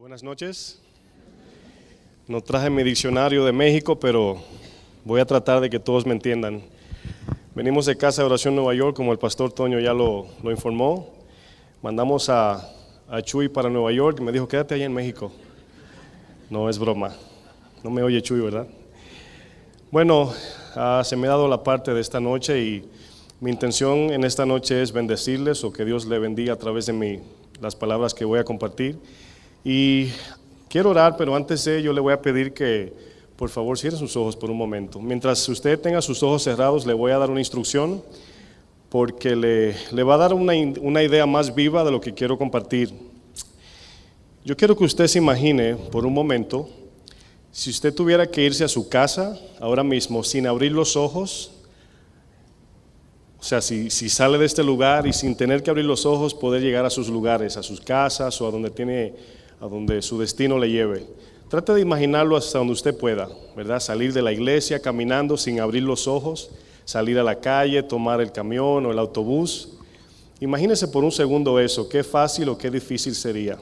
Buenas noches. No traje mi diccionario de México, pero voy a tratar de que todos me entiendan. Venimos de Casa de Oración Nueva York, como el pastor Toño ya lo informó. Mandamos a Chuy para Nueva York y me dijo, quédate allá en México. No es broma. No me oye Chuy, ¿verdad? Bueno, se me ha dado la parte de esta noche y mi intención en esta noche es bendecirles o que Dios le bendiga a través de las palabras que voy a compartir. Y quiero orar, pero antes de ello le voy a pedir que por favor cierre sus ojos por un momento. Mientras usted tenga sus ojos cerrados, le voy a dar una instrucción porque le va a dar una idea más viva de lo que quiero compartir. Yo quiero que usted se imagine por un momento, si usted tuviera que irse a su casa ahora mismo sin abrir los ojos, o sea, si sale de este lugar y sin tener que abrir los ojos poder llegar a sus lugares, a sus casas o a donde su destino le lleve. Trate de imaginarlo hasta donde usted pueda, ¿verdad? Salir de la iglesia caminando sin abrir los ojos, salir a la calle, tomar el camión o el autobús. Imagínese por un segundo eso, qué fácil o qué difícil sería.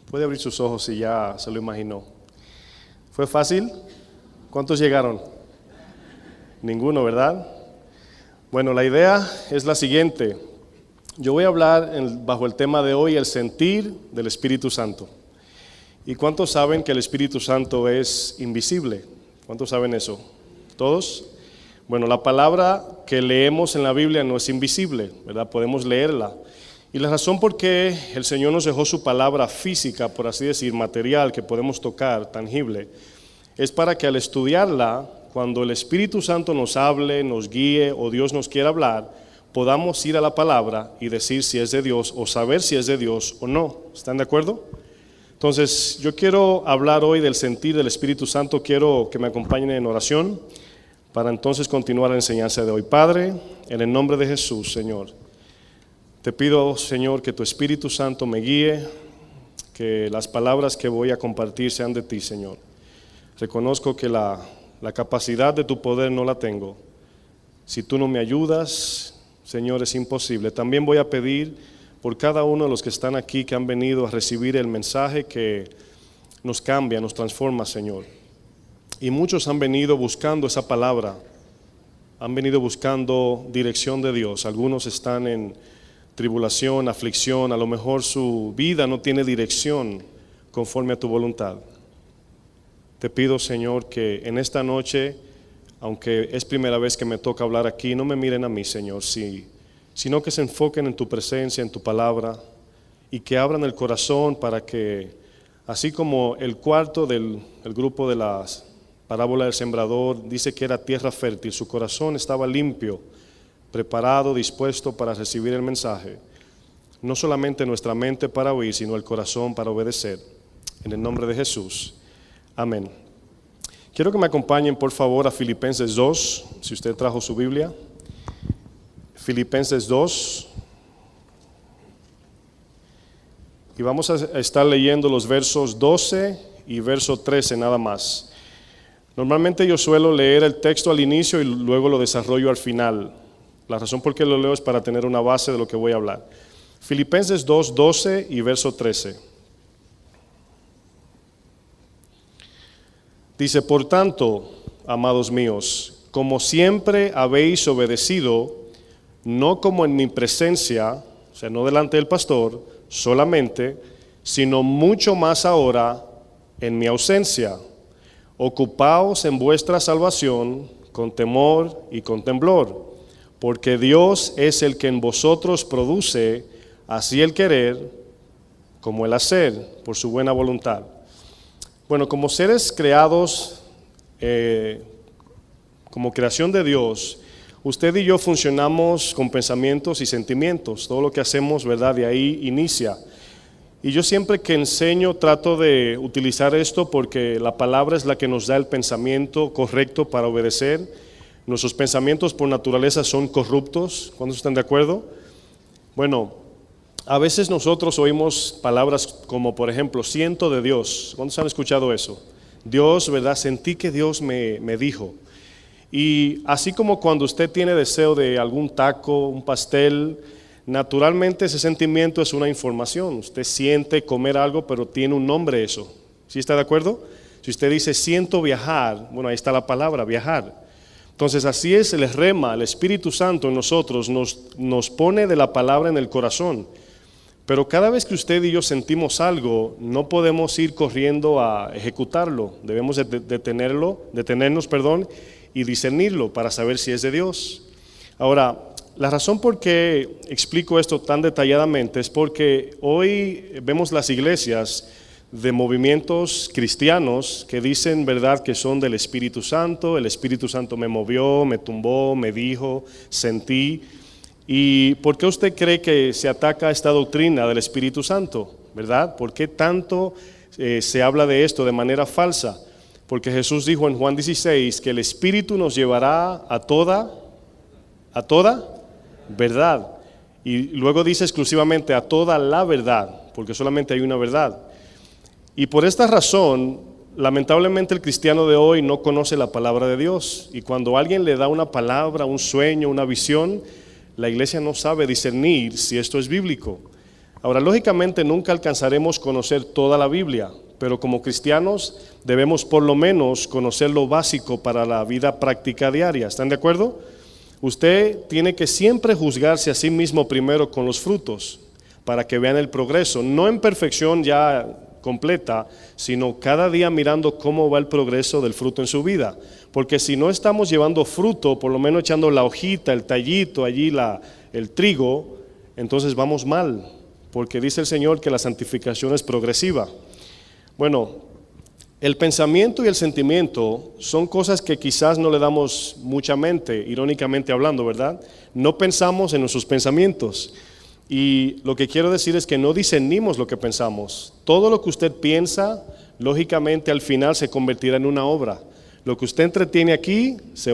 Puede abrir sus ojos si ya se lo imaginó. ¿Fue fácil? ¿Cuántos llegaron? Ninguno, ¿verdad? Bueno, la idea es la siguiente. Yo voy a hablar bajo el tema de hoy, el sentir del Espíritu Santo. ¿Y cuántos saben que el Espíritu Santo es invisible? ¿Cuántos saben eso? ¿Todos? Bueno, la palabra que leemos en la Biblia no es invisible, ¿verdad? Podemos leerla. Y la razón por qué el Señor nos dejó su palabra física, por así decir, material, que podemos tocar, tangible, es para que al estudiarla, cuando el Espíritu Santo nos hable, nos guíe o Dios nos quiera hablar, podamos ir a la palabra y decir si es de Dios o saber si es de Dios o no. ¿Están de acuerdo? Entonces, yo quiero hablar hoy del sentir del Espíritu Santo. Quiero que me acompañen en oración para entonces continuar la enseñanza de hoy. Padre, en el nombre de Jesús, Señor, te pido, Señor, que tu Espíritu Santo me guíe, que las palabras que voy a compartir sean de ti, Señor. Reconozco que la capacidad de tu poder no la tengo. Si tú no me ayudas, Señor, es imposible. También voy a pedir por cada uno de los que están aquí, que han venido a recibir el mensaje que nos cambia, nos transforma, Señor. Y muchos han venido buscando esa palabra, han venido buscando dirección de Dios. Algunos están en tribulación, aflicción, a lo mejor su vida no tiene dirección conforme a tu voluntad. Te pido, Señor, que en esta noche, aunque es primera vez que me toca hablar aquí, no me miren a mí, Señor, sino que se enfoquen en tu presencia, en tu palabra, y que abran el corazón para que, así como el cuarto del grupo de la parábola del sembrador dice que era tierra fértil, su corazón estaba limpio, preparado, dispuesto para recibir el mensaje. No solamente nuestra mente para oír, sino el corazón para obedecer. En el nombre de Jesús. Amén. Quiero que me acompañen por favor a Filipenses 2, si usted trajo su Biblia. Filipenses 2. Y vamos a estar leyendo los versos 12 y verso 13 nada más. Normalmente yo suelo leer el texto al inicio y luego lo desarrollo al final. La razón por qué lo leo es para tener una base de lo que voy a hablar. Filipenses 2, 12 y verso 13. Dice, por tanto, amados míos, como siempre habéis obedecido, no como en mi presencia, o sea, no delante del pastor solamente, sino mucho más ahora en mi ausencia. Ocupaos en vuestra salvación con temor y con temblor, porque Dios es el que en vosotros produce así el querer como el hacer por su buena voluntad. Bueno, como seres creados, como creación de Dios, usted y yo funcionamos con pensamientos y sentimientos. Todo lo que hacemos, ¿verdad? De ahí inicia. Y yo siempre que enseño trato de utilizar esto porque la palabra es la que nos da el pensamiento correcto para obedecer. Nuestros pensamientos por naturaleza son corruptos. ¿Cuántos están de acuerdo? Bueno, a veces nosotros oímos palabras como, por ejemplo, siento de Dios. ¿Cuántos han escuchado eso? Dios, ¿verdad? Sentí que Dios me dijo. Y así como cuando usted tiene deseo de algún taco, un pastel, Naturalmente ese sentimiento es una información. Usted siente comer algo, pero tiene un nombre eso. ¿Sí está de acuerdo? Si usted dice siento viajar, bueno, ahí está la palabra, viajar. Entonces así es el rema, el Espíritu Santo en nosotros nos pone de la palabra en el corazón. Pero cada vez que usted y yo sentimos algo, no podemos ir corriendo a ejecutarlo. Debemos detenernos, y discernirlo para saber si es de Dios. Ahora, la razón por qué explico esto tan detalladamente es porque hoy vemos las iglesias de movimientos cristianos que dicen, verdad, que son del Espíritu Santo. El Espíritu Santo me movió, me tumbó, me dijo, sentí. ¿Y por qué usted cree que se ataca esta doctrina del Espíritu Santo? ¿Verdad? ¿Por qué tanto se habla de esto de manera falsa? Porque Jesús dijo en Juan 16 que el Espíritu nos llevará a toda verdad. Y luego dice exclusivamente a toda la verdad, porque solamente hay una verdad. Y por esta razón, lamentablemente el cristiano de hoy no conoce la palabra de Dios. Y cuando alguien le da una palabra, un sueño, una visión, la iglesia no sabe discernir si esto es bíblico. Ahora, lógicamente nunca alcanzaremos conocer toda la Biblia, pero como cristianos debemos por lo menos conocer lo básico para la vida práctica diaria. ¿Están de acuerdo? Usted tiene que siempre juzgarse a sí mismo primero con los frutos, para que vean el progreso, no en perfección ya completa, sino cada día mirando cómo va el progreso del fruto en su vida. Porque si no estamos llevando fruto, por lo menos echando la hojita, el tallito, allí el trigo, entonces vamos mal, porque dice el Señor que la santificación es progresiva. Bueno, el pensamiento y el sentimiento son cosas que quizás no le damos mucha mente, irónicamente hablando, ¿verdad? No pensamos en nuestros pensamientos. Y lo que quiero decir es que no discernimos lo que pensamos. Todo lo que usted piensa, lógicamente al final se convertirá en una obra. Lo que usted entretiene aquí le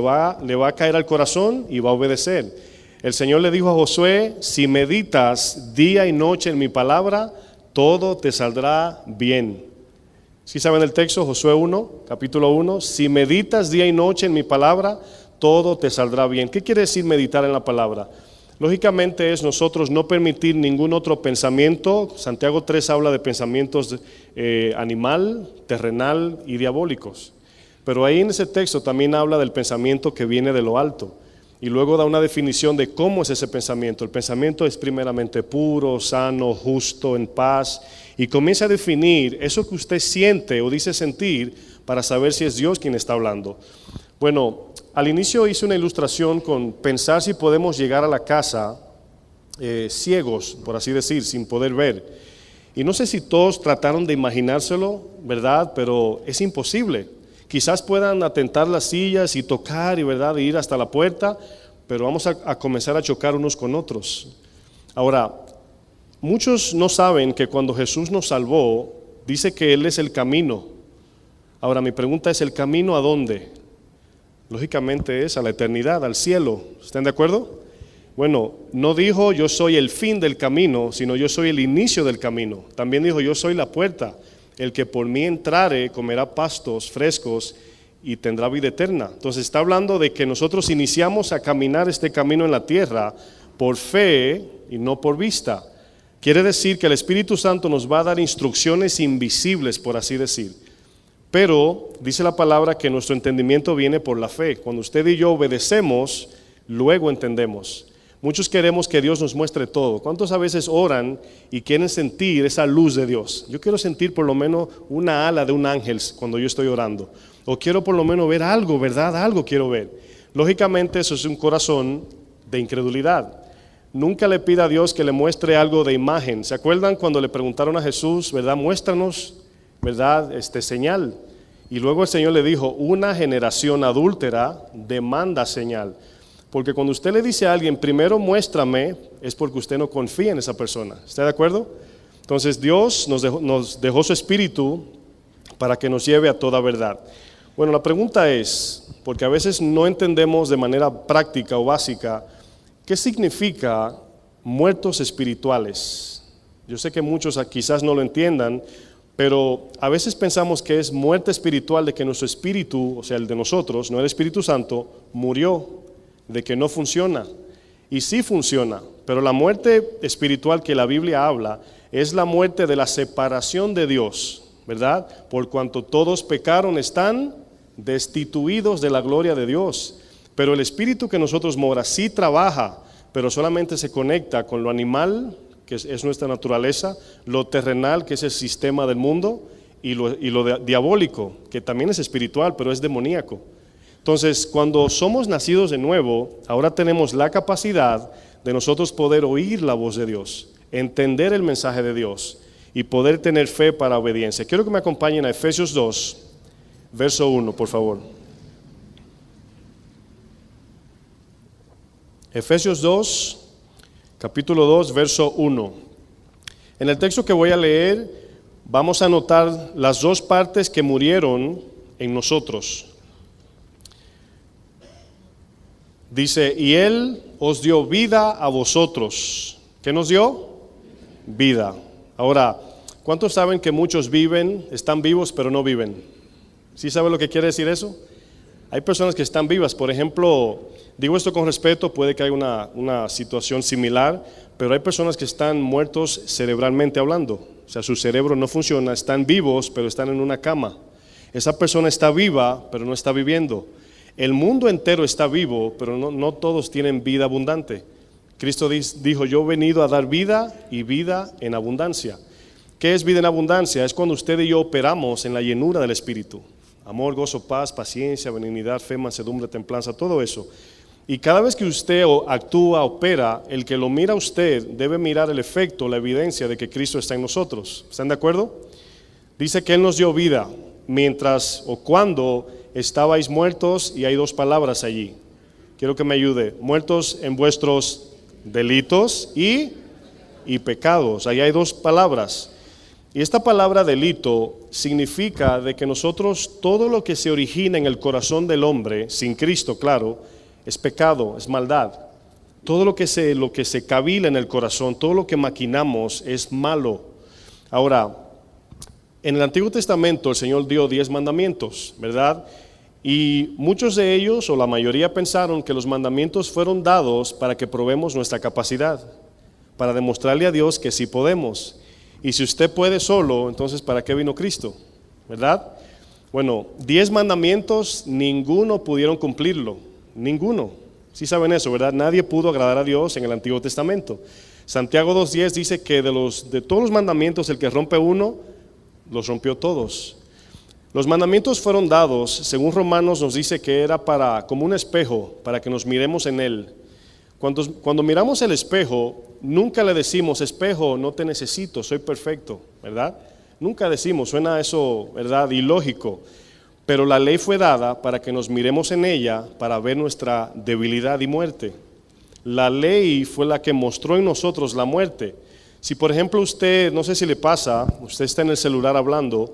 va a caer al corazón y va a obedecer. El Señor le dijo a Josué, si meditas día y noche en mi palabra, todo te saldrá bien. ¿Sí saben el texto? Josué 1, capítulo 1, si meditas día y noche en mi palabra, todo te saldrá bien. ¿Qué quiere decir meditar en la palabra? Lógicamente es nosotros no permitir ningún otro pensamiento. Santiago 3 habla de pensamientos animal, terrenal y diabólicos. Pero ahí en ese texto también habla del pensamiento que viene de lo alto. Y luego da una definición de cómo es ese pensamiento. El pensamiento es primeramente puro, sano, justo, en paz. Y comienza a definir eso que usted siente o dice sentir para saber si es Dios quien está hablando. Bueno, al inicio hice una ilustración con pensar si podemos llegar a la casa ciegos, por así decir, sin poder ver. Y no sé si todos trataron de imaginárselo, ¿verdad? Pero es imposible. Quizás puedan atentar las sillas y tocar y, ¿verdad?, ir hasta la puerta, pero vamos a comenzar a chocar unos con otros. Ahora, muchos no saben que cuando Jesús nos salvó, dice que Él es el camino. Ahora, mi pregunta es, ¿el camino a dónde? Lógicamente es a la eternidad, al cielo. ¿Están de acuerdo? Bueno, no dijo yo soy el fin del camino, sino yo soy el inicio del camino. También dijo yo soy la puerta. El que por mí entrare comerá pastos frescos y tendrá vida eterna. Entonces está hablando de que nosotros iniciamos a caminar este camino en la tierra por fe y no por vista. Quiere decir que el Espíritu Santo nos va a dar instrucciones invisibles, por así decir. Pero dice la palabra que nuestro entendimiento viene por la fe. Cuando usted y yo obedecemos, luego entendemos. Muchos queremos que Dios nos muestre todo. ¿Cuántos a veces oran y quieren sentir esa luz de Dios? Yo quiero sentir por lo menos una ala de un ángel cuando yo estoy orando. O quiero por lo menos ver algo, ¿verdad? Algo quiero ver. Lógicamente eso es un corazón de incredulidad. Nunca le pida a Dios que le muestre algo de imagen. ¿Se acuerdan cuando le preguntaron a Jesús, verdad? Muéstranos, ¿verdad? Señal. Y luego el Señor le dijo, una generación adúltera demanda señal. Porque cuando usted le dice a alguien, primero muéstrame, es porque usted no confía en esa persona. ¿Está de acuerdo? Entonces Dios nos dejó su Espíritu para que nos lleve a toda verdad. Bueno, la pregunta es, porque a veces no entendemos de manera práctica o básica, ¿qué significa muertos espirituales? Yo sé que muchos quizás no lo entiendan, pero a veces pensamos que es muerte espiritual de que nuestro espíritu, o sea el de nosotros, no el Espíritu Santo, murió, de que no funciona. Y sí funciona, pero la muerte espiritual que la Biblia habla es la muerte de la separación de Dios, ¿verdad? Por cuanto todos pecaron, están destituidos de la gloria de Dios. Pero el espíritu que nosotros mora sí trabaja, pero solamente se conecta con lo animal, que es nuestra naturaleza, lo terrenal, que es el sistema del mundo, y lo diabólico, que también es espiritual, pero es demoníaco. Entonces, cuando somos nacidos de nuevo, ahora tenemos la capacidad de nosotros poder oír la voz de Dios, entender el mensaje de Dios y poder tener fe para obediencia. Quiero que me acompañen a Efesios 2, verso 1, por favor. Efesios 2, capítulo 2, verso 1. En el texto que voy a leer, vamos a notar las dos partes que murieron en nosotros. Dice, y Él os dio vida a vosotros. ¿Qué nos dio? Vida. Ahora, ¿cuántos saben que muchos están vivos, pero no viven? ¿Sí saben lo que quiere decir eso? Hay personas que están vivas, por ejemplo, digo esto con respeto, puede que haya una situación similar, pero hay personas que están muertos cerebralmente hablando, o sea, su cerebro no funciona, están vivos, pero están en una cama. Esa persona está viva, pero no está viviendo. El mundo entero está vivo, pero no todos tienen vida abundante. Cristo dijo, yo he venido a dar vida y vida en abundancia. ¿Qué es vida en abundancia? Es cuando usted y yo operamos en la llenura del Espíritu. Amor, gozo, paz, paciencia, benignidad, fe, mansedumbre, templanza, todo eso. Y cada vez que usted actúa, opera, el que lo mira a usted debe mirar el efecto, la evidencia de que Cristo está en nosotros. ¿Están de acuerdo? Dice que Él nos dio vida mientras o cuando estabais muertos, y hay dos palabras allí. Quiero que me ayude. Muertos en vuestros delitos y pecados. Ahí hay dos palabras. Y esta palabra delito significa de que nosotros, todo lo que se origina en el corazón del hombre, sin Cristo, claro, es pecado, es maldad. Todo lo que se cavila en el corazón, todo lo que maquinamos es malo. Ahora, en el Antiguo Testamento el Señor dio 10 mandamientos, ¿verdad? Y muchos de ellos, o la mayoría, pensaron que los mandamientos fueron dados para que probemos nuestra capacidad, para demostrarle a Dios que sí podemos. Y si usted puede solo, entonces ¿para qué vino Cristo? ¿Verdad? Bueno, 10 mandamientos, ninguno pudieron cumplirlo, ninguno. Sí saben eso, ¿verdad? Nadie pudo agradar a Dios en el Antiguo Testamento. Santiago 2:10 dice que de todos los mandamientos, el que rompe uno, los rompió todos. Los mandamientos fueron dados, según Romanos nos dice que era como un espejo, para que nos miremos en él. Cuando miramos el espejo, nunca le decimos, espejo, no te necesito, soy perfecto, ¿verdad? Nunca decimos, suena eso, ¿verdad? Ilógico. Pero la ley fue dada para que nos miremos en ella, para ver nuestra debilidad y muerte. La ley fue la que mostró en nosotros la muerte. Si por ejemplo usted, no sé si le pasa, usted está en el celular hablando,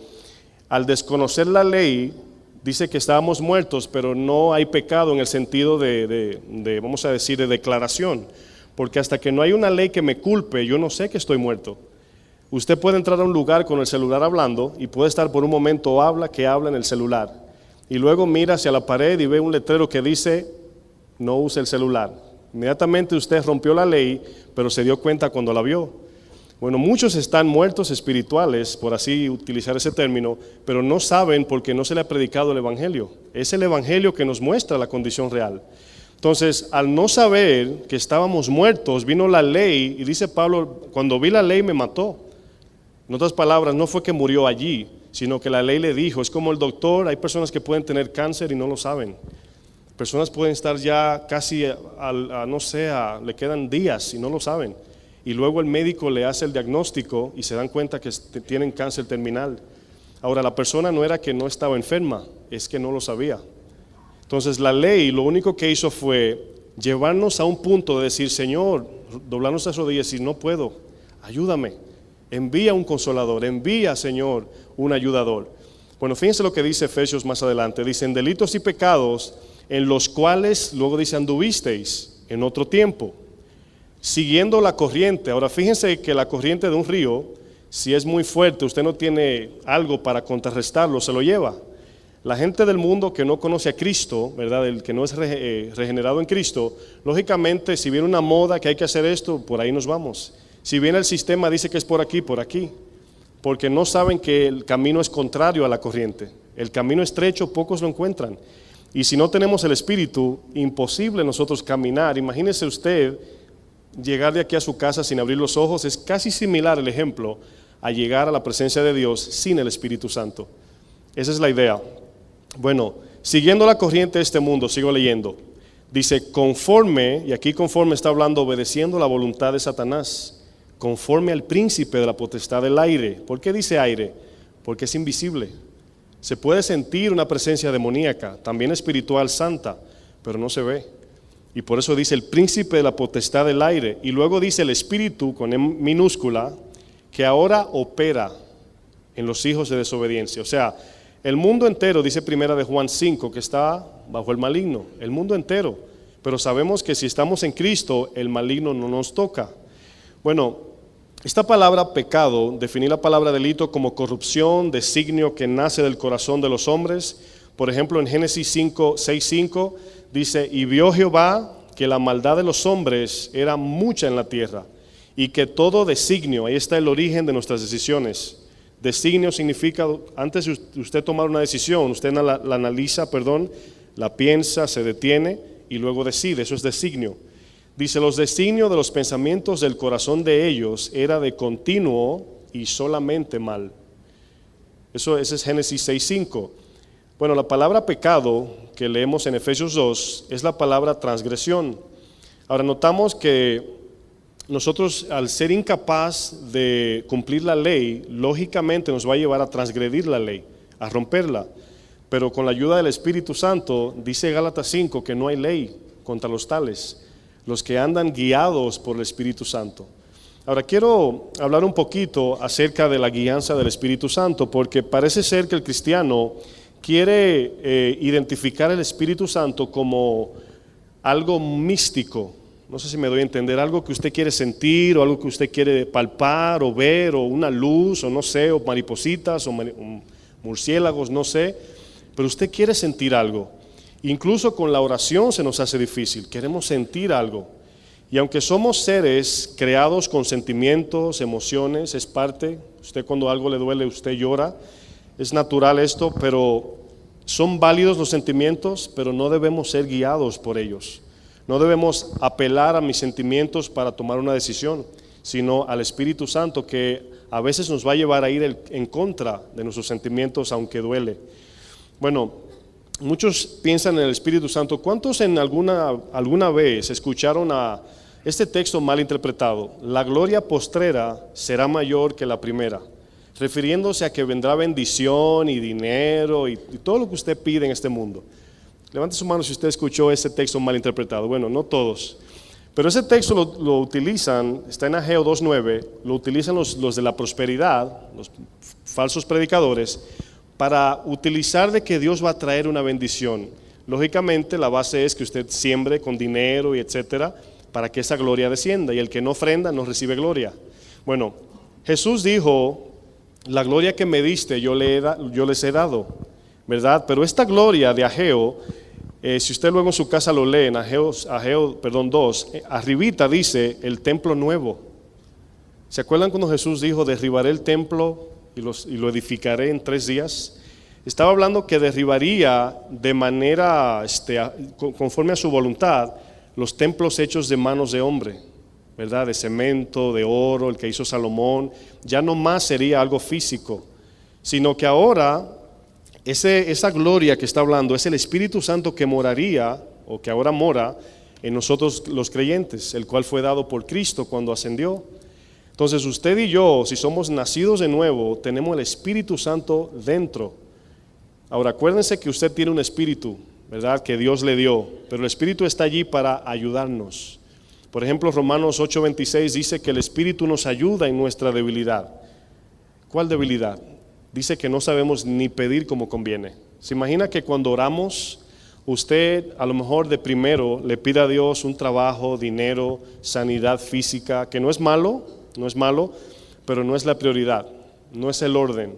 al desconocer la ley, dice que estábamos muertos, pero no hay pecado en el sentido de vamos a decir, de declaración. Porque hasta que no hay una ley que me culpe, yo no sé que estoy muerto. Usted puede entrar a un lugar con el celular hablando y puede estar por un momento habla en el celular. Y luego mira hacia la pared y ve un letrero que dice, no use el celular. Inmediatamente usted rompió la ley, pero se dio cuenta cuando la vio. Bueno, muchos están muertos espirituales, por así utilizar ese término, pero no saben porque no se le ha predicado el Evangelio. Es el Evangelio que nos muestra la condición real. Entonces, al no saber que estábamos muertos, vino la ley, y dice Pablo, cuando vi la ley me mató. En otras palabras, no fue que murió allí, sino que la ley le dijo, es como el doctor, hay personas que pueden tener cáncer y no lo saben. Personas pueden estar ya casi, le quedan días y no lo saben. Y luego el médico le hace el diagnóstico y se dan cuenta que tienen cáncer terminal. Ahora, la persona no era que no estaba enferma, es que no lo sabía. Entonces la ley lo único que hizo fue llevarnos a un punto de decir, Señor, doblar nuestras rodillas y decir, no puedo, ayúdame. Envía un consolador, envía, Señor, un ayudador. Bueno, fíjense lo que dice Efesios más adelante. Dicen delitos y pecados en los cuales, luego dice, anduvisteis en otro tiempo, siguiendo la corriente. Ahora fíjense que la corriente de un río, si es muy fuerte, usted no tiene algo para contrarrestarlo, se lo lleva. La gente del mundo que no conoce a Cristo, ¿verdad? El que no es regenerado en Cristo, lógicamente si viene una moda que hay que hacer esto, por ahí nos vamos. Si viene el sistema dice que es por aquí, porque no saben que el camino es contrario a la corriente. El camino estrecho pocos lo encuentran. Y si no tenemos el Espíritu, imposible nosotros caminar. Imagínese usted llegar de aquí a su casa sin abrir los ojos. Es casi similar el ejemplo a llegar a la presencia de Dios sin el Espíritu Santo. Esa es la idea. Bueno, siguiendo la corriente de este mundo, sigo leyendo. Dice, conforme, y aquí conforme está hablando obedeciendo la voluntad de Satanás, conforme al príncipe de la potestad del aire. ¿Por qué dice aire? Porque es invisible. Se puede sentir una presencia demoníaca, también espiritual santa, pero no se ve. Y por eso dice el príncipe de la potestad del aire. Y luego dice el espíritu con M minúscula, que ahora opera en los hijos de desobediencia. O sea, el mundo entero, dice primera de Juan 5, que está bajo el maligno, el mundo entero. Pero sabemos que si estamos en Cristo, el maligno no nos toca. Bueno, esta palabra pecado, definir la palabra delito como corrupción, designio que nace del corazón de los hombres. Por ejemplo, en Génesis 6:5 dice, y vio Jehová que la maldad de los hombres era mucha en la tierra, y que todo designio, ahí está el origen de nuestras decisiones. Designio significa, antes de usted tomar una decisión, usted la analiza, la piensa, se detiene y luego decide, eso es designio. Dice, los designios de los pensamientos del corazón de ellos era de continuo y solamente mal. Ese es Génesis 6:5. Bueno, la palabra pecado que leemos en Efesios 2 es la palabra transgresión. Ahora notamos que nosotros, al ser incapaz de cumplir la ley, lógicamente nos va a llevar a transgredir la ley, a romperla. Pero con la ayuda del Espíritu Santo, dice Gálatas 5 que no hay ley contra los tales, los que andan guiados por el Espíritu Santo. Ahora quiero hablar un poquito acerca de la guianza del Espíritu Santo, porque parece ser que el cristiano quiere identificar el Espíritu Santo como algo místico. No sé si me doy a entender, algo que usted quiere sentir o algo que usted quiere palpar o ver, o una luz, o no sé, o maripositas o murciélagos, no sé, pero usted quiere sentir algo. Incluso con la oración se nos hace difícil, queremos sentir algo. Y aunque somos seres creados con sentimientos, emociones, es parte, usted cuando algo le duele, usted llora, es natural esto, pero son válidos los sentimientos, pero no debemos ser guiados por ellos. No debemos apelar a mis sentimientos para tomar una decisión, sino al Espíritu Santo, que a veces nos va a llevar a ir en contra de nuestros sentimientos, aunque duele. Bueno, muchos piensan en el Espíritu Santo. ¿Cuántos en alguna vez escucharon a este texto mal interpretado? La gloria postrera será mayor que la primera, refiriéndose a que vendrá bendición y dinero y todo lo que usted pide en este mundo. Levante su mano si usted escuchó ese texto mal interpretado. Bueno, no todos, pero ese texto lo utilizan, está en Ageo 2:9, lo utilizan los de la prosperidad, los falsos predicadores, para utilizar de que Dios va a traer una bendición. Lógicamente la base es que usted siembre con dinero y etcétera, para que esa gloria descienda, y el que no ofrenda no recibe gloria. Bueno, Jesús dijo, la gloria que me diste yo les he dado, ¿verdad? Pero esta gloria de Ageo, si usted luego en su casa lo lee en Ageo 2, arribita dice el templo nuevo. ¿Se acuerdan cuando Jesús dijo, derribaré el templo y lo edificaré en 3 días? Estaba hablando que derribaría de manera, conforme a su voluntad, los templos hechos de manos de hombre, ¿verdad? De cemento, de oro, el que hizo Salomón. Ya no más sería algo físico, sino que ahora esa gloria que está hablando es el Espíritu Santo que moraría, o que ahora mora en nosotros los creyentes, el cual fue dado por Cristo cuando ascendió. Entonces usted y yo, si somos nacidos de nuevo, tenemos el Espíritu Santo dentro. Ahora acuérdense que usted tiene un espíritu, ¿verdad? Que Dios le dio, pero el Espíritu está allí para ayudarnos. Por ejemplo, Romanos 8:26 dice que el Espíritu nos ayuda en nuestra debilidad. ¿Cuál debilidad? Dice que no sabemos ni pedir como conviene. ¿Se imagina que cuando oramos, usted a lo mejor de primero le pide a Dios un trabajo, dinero, sanidad física, que no es malo, pero no es la prioridad, no es el orden?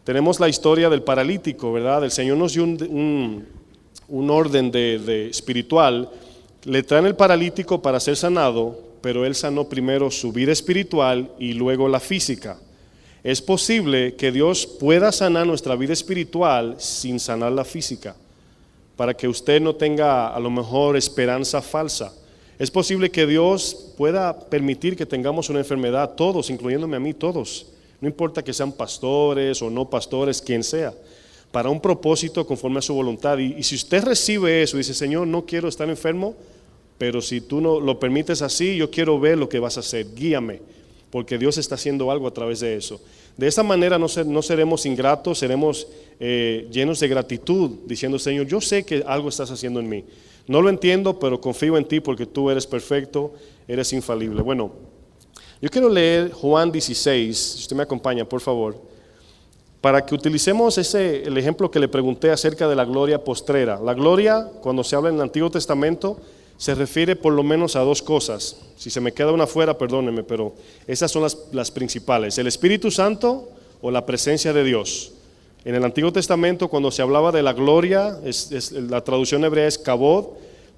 Tenemos la historia del paralítico, ¿verdad? El Señor nos dio un orden de espiritual. Le traen el paralítico para ser sanado, pero Él sanó primero su vida espiritual y luego la física. Es posible que Dios pueda sanar nuestra vida espiritual sin sanar la física, para que usted no tenga a lo mejor esperanza falsa. Es posible que Dios pueda permitir que tengamos una enfermedad, todos, incluyéndome a mí, todos. No importa que sean pastores o no pastores, quien sea, para un propósito conforme a su voluntad. Y si usted recibe eso y dice, Señor, no quiero estar enfermo, pero si tú no lo permites así, yo quiero ver lo que vas a hacer, guíame, porque Dios está haciendo algo a través de eso. De esa manera no seremos ingratos, seremos llenos de gratitud, diciendo, Señor, yo sé que algo estás haciendo en mí. No lo entiendo, pero confío en ti porque tú eres perfecto, eres infalible. Bueno, yo quiero leer Juan 16, si usted me acompaña, por favor, para que utilicemos el ejemplo que le pregunté acerca de la gloria postrera. La gloria, cuando se habla en el Antiguo Testamento, se refiere por lo menos a dos cosas. Si se me queda una fuera, perdónenme, pero esas son las principales. El Espíritu Santo o la presencia de Dios. En el Antiguo Testamento, cuando se hablaba de la gloria, la traducción hebrea es kabod.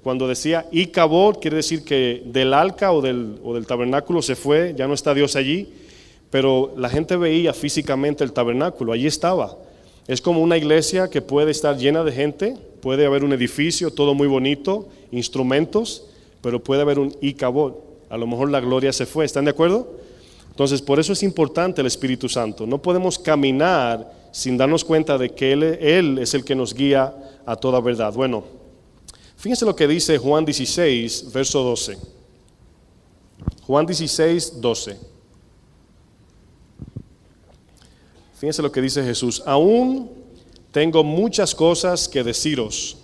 Cuando decía y kabod, quiere decir que del arca o del tabernáculo se fue, ya no está Dios allí, pero la gente veía físicamente el tabernáculo, allí estaba. Es como una iglesia que puede estar llena de gente, puede haber un edificio, todo muy bonito, instrumentos, pero puede haber un ikabod. A lo mejor la gloria se fue, ¿están de acuerdo? Entonces, por eso es importante el Espíritu Santo. No podemos caminar sin darnos cuenta de que Él es el que nos guía a toda verdad. Bueno, fíjense lo que dice Juan 16, verso 12. Juan 16, 12. Fíjense lo que dice Jesús. Aún tengo muchas cosas que deciros,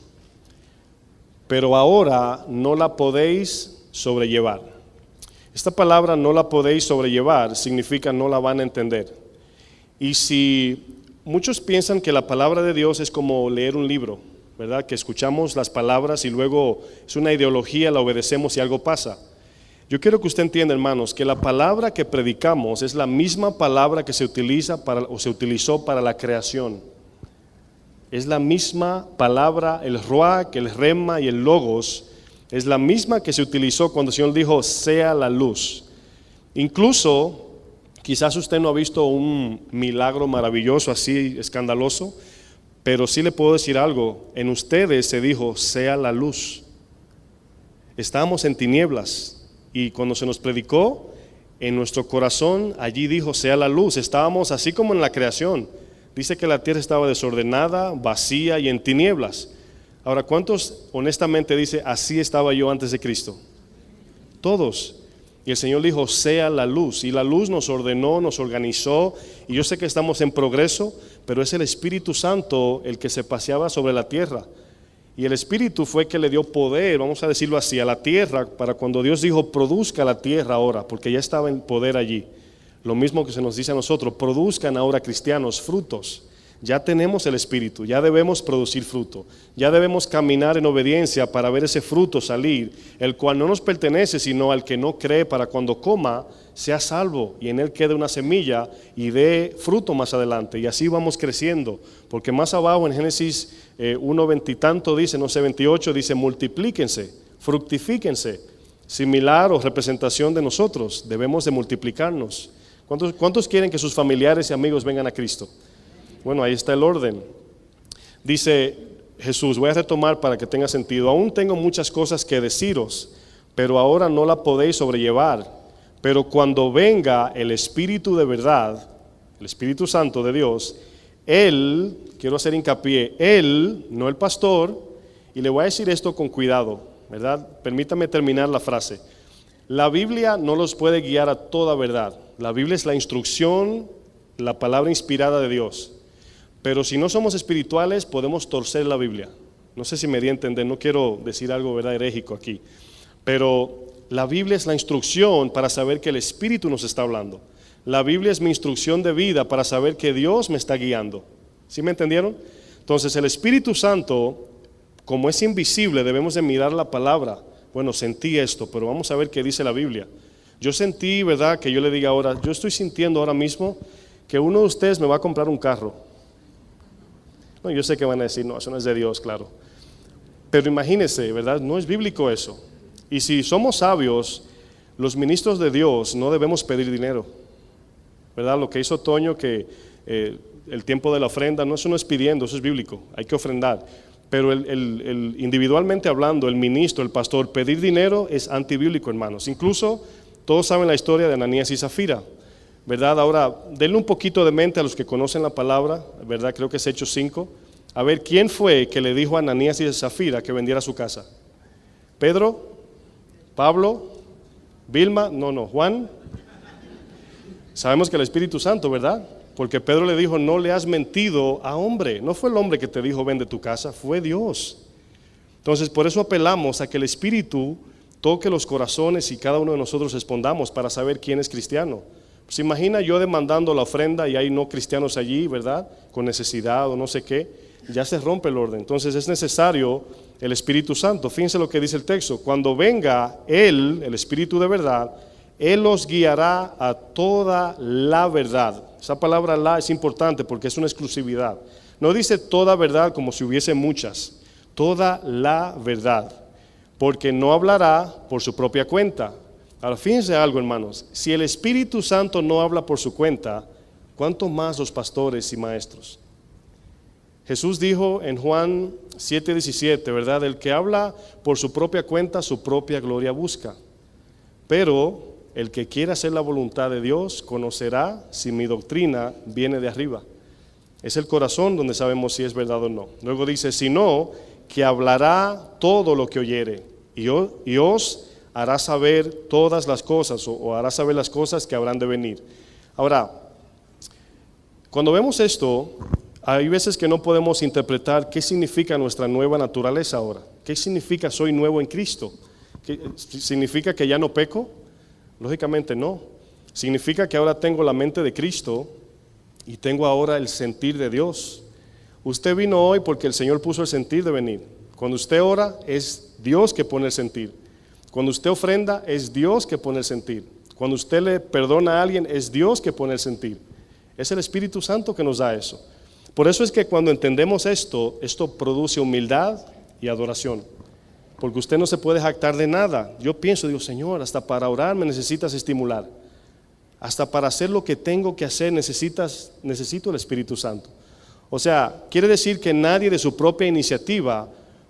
pero ahora no la podéis sobrellevar. Esta palabra no la podéis sobrellevar significa no la van a entender. Y si muchos piensan que la palabra de Dios es como leer un libro, ¿verdad? Que escuchamos las palabras y luego es una ideología, la obedecemos y algo pasa. Yo quiero que usted entienda, hermanos, que la palabra que predicamos es la misma palabra que se utilizó para la creación. Es la misma palabra, el ruach, el rema y el logos, es la misma que se utilizó cuando el Señor dijo, sea la luz. Incluso, quizás usted no ha visto un milagro maravilloso así, escandaloso, pero sí le puedo decir algo, en ustedes se dijo, sea la luz. Estábamos en tinieblas. Y cuando se nos predicó, en nuestro corazón, allí dijo, sea la luz. Estábamos así como en la creación. Dice que la tierra estaba desordenada, vacía y en tinieblas. Ahora, ¿cuántos honestamente dice, así estaba yo antes de Cristo? Todos. Y el Señor dijo, sea la luz. Y la luz nos ordenó, nos organizó. Y yo sé que estamos en progreso, pero es el Espíritu Santo el que se paseaba sobre la tierra. Y el Espíritu fue que le dio poder, vamos a decirlo así, a la tierra, para cuando Dios dijo, produzca la tierra ahora, porque ya estaba en poder allí. Lo mismo que se nos dice a nosotros, produzcan ahora cristianos frutos. Ya tenemos el Espíritu, ya debemos producir fruto, ya debemos caminar en obediencia para ver ese fruto salir, el cual no nos pertenece sino al que no cree, para cuando coma sea salvo y en él quede una semilla y dé fruto más adelante, y así vamos creciendo, porque más abajo en Génesis 1:20 y tanto dice, no sé, 28 dice, multiplíquense, fructifíquense, similar o representación de nosotros, debemos de multiplicarnos. ¿Cuántos quieren que sus familiares y amigos vengan a Cristo? Bueno, ahí está el orden. Dice Jesús, voy a retomar para que tenga sentido. Aún tengo muchas cosas que deciros, pero ahora no la podéis sobrellevar. Pero cuando venga el Espíritu de verdad, el Espíritu Santo de Dios, Él, quiero hacer hincapié, Él, no el pastor, y le voy a decir esto con cuidado, ¿verdad? Permítame terminar la frase. La Biblia no los puede guiar a toda verdad. La Biblia es la instrucción, la palabra inspirada de Dios. Pero si no somos espirituales, podemos torcer la Biblia. No sé si me di a entender, no quiero decir algo, ¿verdad?, heréjico aquí. Pero la Biblia es la instrucción para saber que el Espíritu nos está hablando. La Biblia es mi instrucción de vida para saber que Dios me está guiando. ¿Sí me entendieron? Entonces el Espíritu Santo, como es invisible, debemos de mirar la palabra. Bueno, sentí esto, pero vamos a ver qué dice la Biblia. Yo sentí, ¿verdad?, que yo le diga ahora, yo estoy sintiendo ahora mismo que uno de ustedes me va a comprar un carro. No, yo sé que van a decir, no, eso no es de Dios, claro. Pero imagínense, ¿verdad? No es bíblico eso. Y si somos sabios, los ministros de Dios no debemos pedir dinero, ¿verdad? Lo que hizo Toño, que el tiempo de la ofrenda, no, eso no es pidiendo, eso es bíblico, hay que ofrendar. Pero individualmente hablando, el ministro, el pastor, pedir dinero es antibíblico, hermanos. Incluso todos saben la historia de Ananías y Zafira, ¿verdad? Ahora, denle un poquito de mente a los que conocen la palabra, ¿verdad? Creo que es Hechos 5. A ver, ¿quién fue que le dijo a Ananías y a Zafira que vendiera su casa? ¿Pedro? ¿Pablo? ¿Vilma? No, Juan. Sabemos que el Espíritu Santo, ¿verdad? Porque Pedro le dijo, no le has mentido a hombre. No fue el hombre que te dijo, vende tu casa, fue Dios. Entonces, por eso apelamos a que el Espíritu toque los corazones y cada uno de nosotros respondamos para saber quién es cristiano. ¿Se imagina yo demandando la ofrenda y hay no cristianos allí, verdad? Con necesidad o no sé qué. Ya se rompe el orden. Entonces es necesario el Espíritu Santo. Fíjense lo que dice el texto. Cuando venga Él, el Espíritu de verdad, Él los guiará a toda la verdad. Esa palabra la es importante porque es una exclusividad. No dice toda verdad como si hubiese muchas. Toda la verdad. Porque no hablará por su propia cuenta. Ahora fíjense algo, hermanos. Si el Espíritu Santo no habla por su cuenta, ¿cuánto más los pastores y maestros? Jesús dijo en Juan 7:17, ¿verdad? El que habla por su propia cuenta, su propia gloria busca. Pero el que quiera hacer la voluntad de Dios conocerá si mi doctrina viene de arriba. Es el corazón donde sabemos si es verdad o no. Luego dice, sino que hablará todo lo que oyere y os hará saber todas las cosas o hará saber las cosas que habrán de venir. Ahora, cuando vemos esto, hay veces que no podemos interpretar qué significa nuestra nueva naturaleza ahora. ¿Qué significa soy nuevo en Cristo? ¿Significa que ya no peco? Lógicamente no. Significa que ahora tengo la mente de Cristo y tengo ahora el sentir de Dios. Usted vino hoy porque el Señor puso el sentir de venir. Cuando usted ora, es Dios que pone el sentir. Cuando usted ofrenda, es Dios que pone el sentir. Cuando usted le perdona a alguien, es Dios que pone el sentir. Es el Espíritu Santo que nos da eso. Por eso es que cuando entendemos esto produce humildad y adoración. Porque usted no se puede jactar de nada. Yo pienso, digo, Señor, hasta para orar me necesitas estimular. Hasta para hacer lo que tengo que hacer necesito el Espíritu Santo. O sea, quiere decir que nadie de su propia iniciativa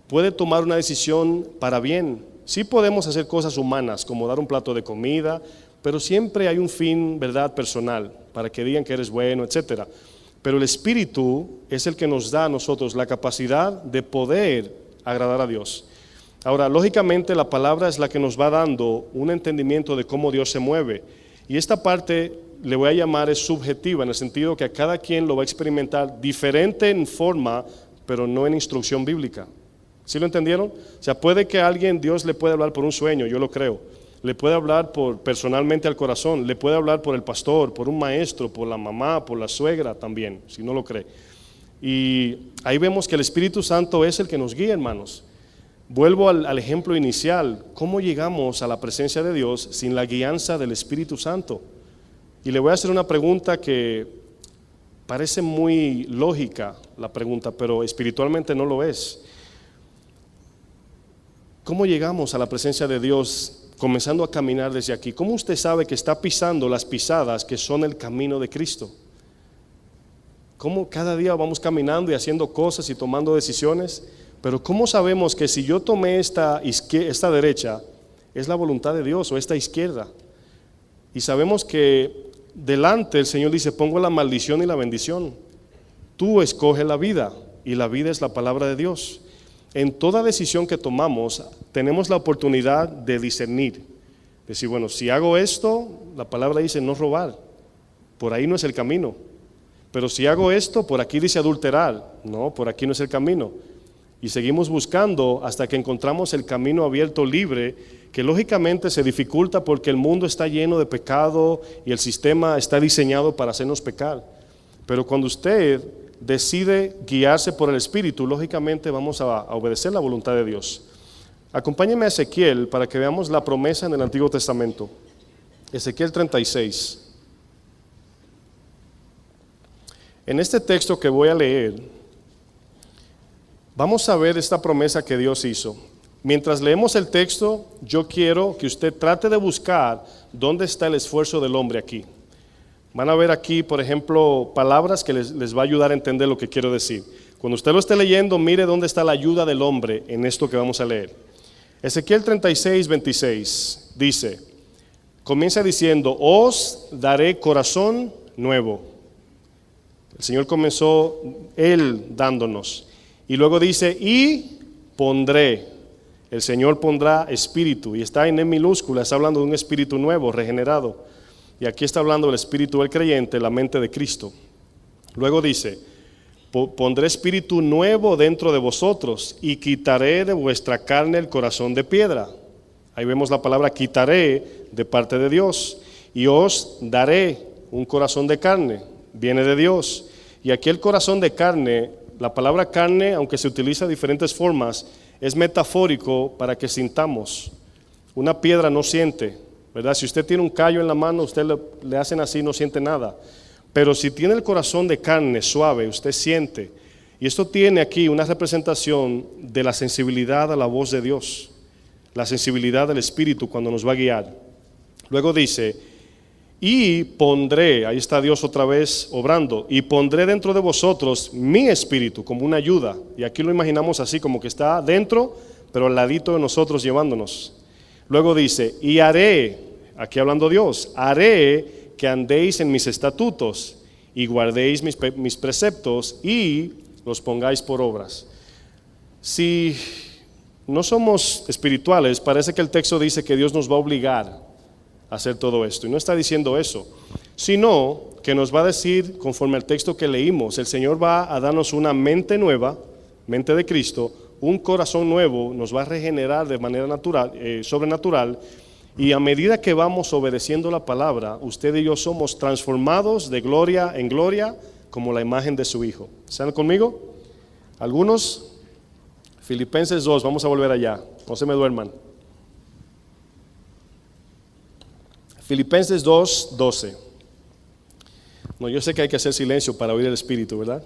puede tomar una decisión para bien. Sí podemos hacer cosas humanas, como dar un plato de comida, pero siempre hay un fin, ¿verdad?, personal, para que digan que eres bueno, etcétera. Pero el Espíritu es el que nos da a nosotros la capacidad de poder agradar a Dios. Ahora, lógicamente la palabra es la que nos va dando un entendimiento de cómo Dios se mueve. Y esta parte le voy a llamar es subjetiva, en el sentido que a cada quien lo va a experimentar diferente en forma, pero no en instrucción bíblica. ¿Sí lo entendieron? O sea, puede que a alguien Dios le pueda hablar por un sueño, yo lo creo. Le puede hablar personalmente al corazón, le puede hablar por el pastor, por un maestro, por la mamá, por la suegra también, si no lo cree. Y ahí vemos que el Espíritu Santo es el que nos guía, hermanos. Vuelvo al ejemplo inicial. ¿Cómo llegamos a la presencia de Dios sin la guianza del Espíritu Santo? Y le voy a hacer una pregunta que parece muy lógica, la pregunta, pero espiritualmente no lo es. ¿Cómo llegamos a la presencia de Dios comenzando a caminar desde aquí? ¿Cómo usted sabe que está pisando las pisadas que son el camino de Cristo? ¿Cómo cada día vamos caminando y haciendo cosas y tomando decisiones? Pero ¿cómo sabemos que si yo tomé esta derecha es la voluntad de Dios o esta izquierda? Y sabemos que delante el Señor dice, pongo la maldición y la bendición. Tú escoges la vida y la vida es la palabra de Dios. En toda decisión que tomamos tenemos la oportunidad de discernir. Decir, bueno, si hago esto, la palabra dice no robar. Por ahí no es el camino. Pero si hago esto, por aquí dice adulterar. No, por aquí no es el camino. Y seguimos buscando hasta que encontramos el camino abierto libre, que lógicamente se dificulta porque el mundo está lleno de pecado y el sistema está diseñado para hacernos pecar. Pero cuando usted decide guiarse por el Espíritu, lógicamente vamos a obedecer la voluntad de Dios. Acompáñenme a Ezequiel para que veamos la promesa en el Antiguo Testamento. Ezequiel 36. En este texto que voy a leer, Vamos a ver esta promesa que Dios hizo. Mientras leemos el texto, yo quiero que usted trate de buscar dónde está el esfuerzo del hombre aquí. Van a ver aquí, por ejemplo, palabras que les va a ayudar a entender lo que quiero decir. Cuando usted lo esté leyendo, mire dónde está la ayuda del hombre en esto que vamos a leer. Ezequiel 36, 26 dice, comienza diciendo, os daré corazón nuevo. El Señor comenzó Él dándonos. Y luego dice, y pondré. El Señor pondrá espíritu. Y está en E minúscula, está hablando de un espíritu nuevo, regenerado. Y aquí está hablando del espíritu del creyente, la mente de Cristo. Luego dice, pondré espíritu nuevo dentro de vosotros y quitaré de vuestra carne el corazón de piedra. Ahí vemos la palabra quitaré de parte de Dios. Y os daré un corazón de carne, viene de Dios. Y aquí el corazón de carne, la palabra carne, aunque se utiliza de diferentes formas, es metafórico para que sintamos. Una piedra no siente, ¿verdad? Si usted tiene un callo en la mano, usted le hacen así, no siente nada. Pero si tiene el corazón de carne suave, usted siente. Y esto tiene aquí una representación de la sensibilidad a la voz de Dios, la sensibilidad del Espíritu cuando nos va a guiar. Luego dice, y pondré, ahí está Dios otra vez obrando, y pondré dentro de vosotros mi espíritu como una ayuda. Y aquí lo imaginamos así, como que está dentro, pero al ladito de nosotros llevándonos. Luego dice, y haré, aquí hablando Dios, haré que andéis en mis estatutos y guardéis mis preceptos y los pongáis por obras. Si no somos espirituales, parece que el texto dice que Dios nos va a obligar a hacer todo esto. Y no está diciendo eso, sino que nos va a decir, conforme al texto que leímos, el Señor va a darnos una mente nueva, mente de Cristo, un corazón nuevo, nos va a regenerar de manera natural, sobrenatural. Y a medida que vamos obedeciendo la palabra, usted y yo somos transformados de gloria en gloria como la imagen de su Hijo. ¿Están conmigo? Algunos, Filipenses 2, vamos a volver allá, no se me duerman. Filipenses 2, 12. No, yo sé que hay que hacer silencio para oír el Espíritu, ¿verdad?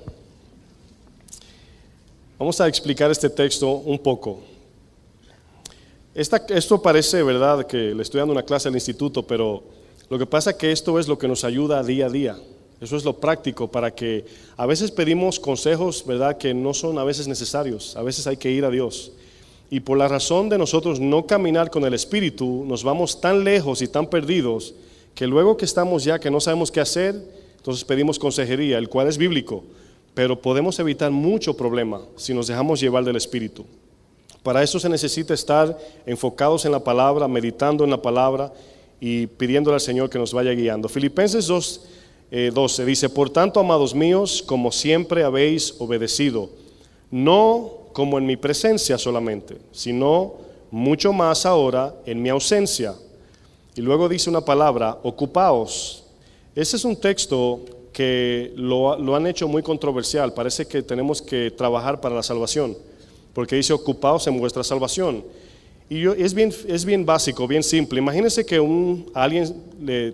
Vamos a explicar este texto un poco. Esto parece, ¿verdad?, que le estoy dando una clase al instituto, pero lo que pasa es que esto es lo que nos ayuda día a día. Eso es lo práctico para que a veces pedimos consejos, ¿verdad?, que no son a veces necesarios. A veces hay que ir a Dios. Y por la razón de nosotros no caminar con el Espíritu, nos vamos tan lejos y tan perdidos que luego que estamos ya que no sabemos qué hacer, entonces pedimos consejería, el cual es bíblico, pero podemos evitar mucho problema si nos dejamos llevar del Espíritu. Para eso se necesita estar enfocados en la palabra, meditando en la palabra y pidiéndole al Señor que nos vaya guiando. Filipenses 2, 12 dice, por tanto, amados míos, como siempre habéis obedecido, no como en mi presencia solamente, sino mucho más ahora en mi ausencia. Y luego dice una palabra, ocupaos. Ese es un texto que lo han hecho muy controversial. Parece que tenemos que trabajar para la salvación, porque dice ocupaos en vuestra salvación. Y es bien básico, bien simple. Imagínense que alguien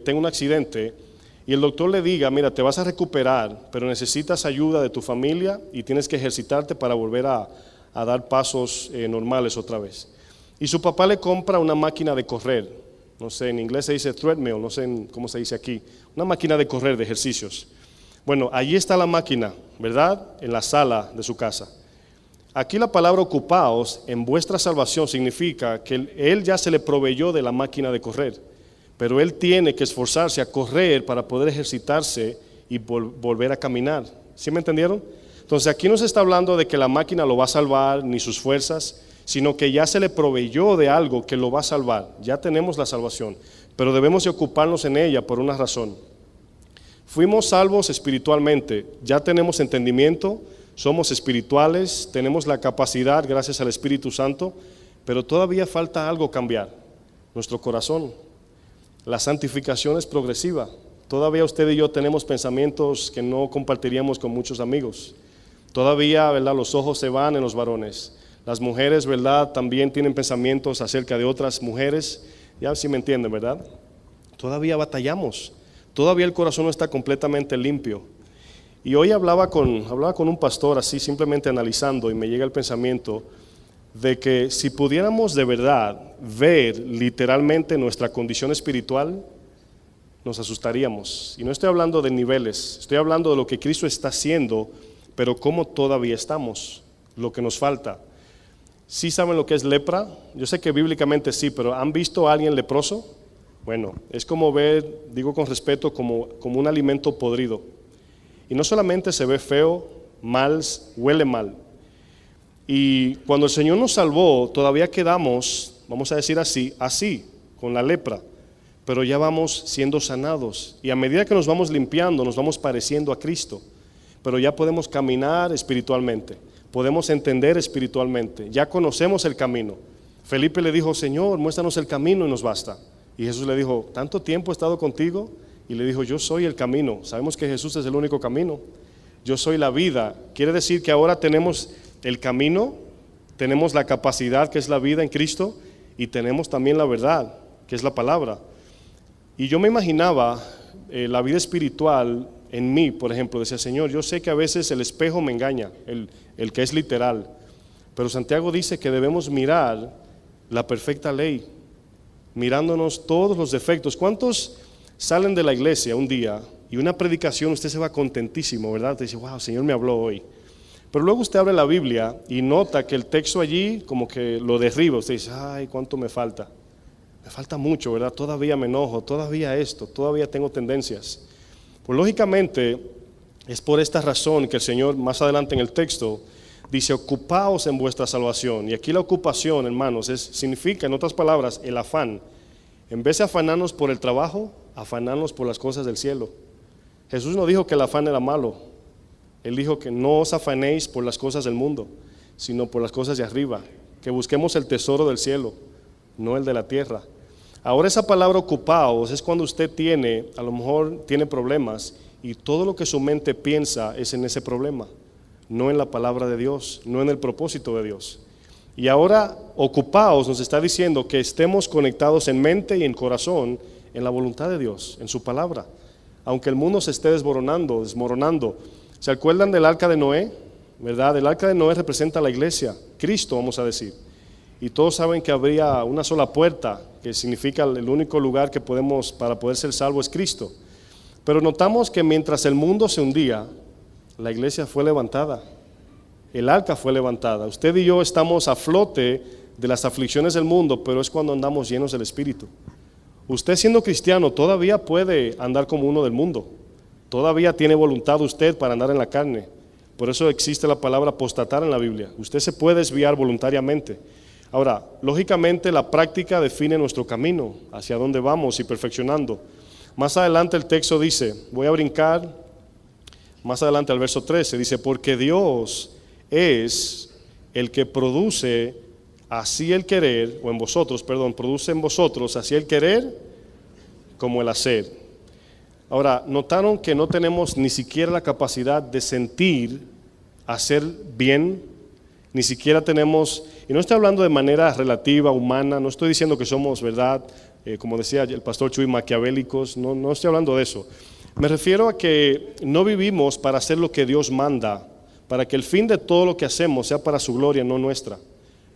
tenga un accidente y el doctor le diga, mira, te vas a recuperar, pero necesitas ayuda de tu familia y tienes que ejercitarte para volver a dar pasos normales otra vez. Y su papá le compra una máquina de correr, no sé, en inglés se dice treadmill, no sé cómo se dice aquí, una máquina de correr, de ejercicios. Bueno, allí está la máquina, ¿verdad?, en la sala de su casa. Aquí la palabra ocupaos en vuestra salvación significa que él ya se le proveyó de la máquina de correr, pero él tiene que esforzarse a correr para poder ejercitarse y volver a caminar. ¿Sí me entendieron? Entonces aquí no se está hablando de que la máquina lo va a salvar ni sus fuerzas, sino que ya se le proveyó de algo que lo va a salvar. Ya tenemos la salvación, pero debemos de ocuparnos en ella por una razón. Fuimos salvos espiritualmente, ya tenemos entendimiento, somos espirituales, tenemos la capacidad gracias al Espíritu Santo, pero todavía falta algo cambiar, nuestro corazón. La santificación es progresiva. Todavía usted y yo tenemos pensamientos que no compartiríamos con muchos amigos. Todavía, ¿verdad?, los ojos se van en los varones. Las mujeres, ¿verdad?, también tienen pensamientos acerca de otras mujeres. Ya sí me entienden, ¿verdad? Todavía batallamos. Todavía el corazón no está completamente limpio. Y hoy hablaba con un pastor así, simplemente analizando, y me llega el pensamiento de que si pudiéramos de verdad ver literalmente nuestra condición espiritual, nos asustaríamos. Y no estoy hablando de niveles, estoy hablando de lo que Cristo está haciendo, pero cómo todavía estamos, lo que nos falta. ¿Sí saben lo que es lepra? Yo sé que bíblicamente sí, pero ¿han visto a alguien leproso? Bueno, es como ver, digo con respeto, como un alimento podrido. Y no solamente se ve feo, mal, huele mal. Y cuando el Señor nos salvó, todavía quedamos, vamos a decir así, con la lepra. Pero ya vamos siendo sanados. Y a medida que nos vamos limpiando, nos vamos pareciendo a Cristo. Pero ya podemos caminar espiritualmente. Podemos entender espiritualmente, ya conocemos el camino. Felipe le dijo, Señor, muéstranos el camino y nos basta. Y Jesús le dijo, ¿tanto tiempo he estado contigo? Y le dijo, yo soy el camino. Sabemos que Jesús es el único camino. Yo soy la vida. Quiere decir que ahora tenemos el camino, tenemos la capacidad que es la vida en Cristo y tenemos también la verdad, que es la palabra. Y yo me imaginaba la vida espiritual en mí, por ejemplo, decía, Señor, yo sé que a veces el espejo me engaña, el que es literal, pero Santiago dice que debemos mirar la perfecta ley, mirándonos todos los defectos. ¿Cuántos salen de la iglesia un día y una predicación usted se va contentísimo, verdad? Te dice, wow, Señor me habló hoy. Pero luego usted abre la Biblia y nota que el texto allí como que lo derriba. Usted dice, ay, ¿cuánto me falta? Me falta mucho, ¿verdad? Todavía me enojo, todavía esto, todavía tengo tendencias. Pues lógicamente es por esta razón que el Señor más adelante en el texto dice, ocupaos en vuestra salvación. Y aquí la ocupación, hermanos, significa, en otras palabras, el afán. En vez de afanarnos por el trabajo, afanarnos por las cosas del cielo. Jesús no dijo que el afán era malo. Él dijo que no os afanéis por las cosas del mundo, sino por las cosas de arriba. Que busquemos el tesoro del cielo, no el de la tierra. Ahora esa palabra ocupaos es cuando usted a lo mejor tiene problemas y todo lo que su mente piensa es en ese problema, no en la palabra de Dios, no en el propósito de Dios. Y ahora ocupaos nos está diciendo que estemos conectados en mente y en corazón en la voluntad de Dios, en su palabra. Aunque el mundo se esté desmoronando. ¿Se acuerdan del arca de Noé? ¿Verdad? El arca de Noé representa a la iglesia, Cristo vamos a decir. Y todos saben que habría una sola puerta, que significa el único lugar que podemos para poder ser salvo es Cristo. Pero notamos que mientras el mundo se hundía, la iglesia fue levantada, el arca fue levantada. Usted y yo estamos a flote de las aflicciones del mundo, pero es cuando andamos llenos del Espíritu. Usted siendo cristiano todavía puede andar como uno del mundo, todavía tiene voluntad usted para andar en la carne. Por eso existe la palabra apostatar en la Biblia. Usted se puede desviar voluntariamente. Ahora, lógicamente la práctica define nuestro camino, hacia dónde vamos y perfeccionando. Más adelante el texto dice, voy a brincar, más adelante al verso 13, dice, porque Dios es el que produce así el querer, o en vosotros, perdón, produce en vosotros así el querer como el hacer. Ahora, notaron que no tenemos ni siquiera la capacidad de sentir, hacer bien, ni siquiera tenemos, y no estoy hablando de manera relativa, humana, no estoy diciendo que somos, verdad, como decía el pastor Chuy, maquiavélicos, no estoy hablando de eso. Me refiero a que no vivimos para hacer lo que Dios manda, para que el fin de todo lo que hacemos sea para su gloria, no nuestra.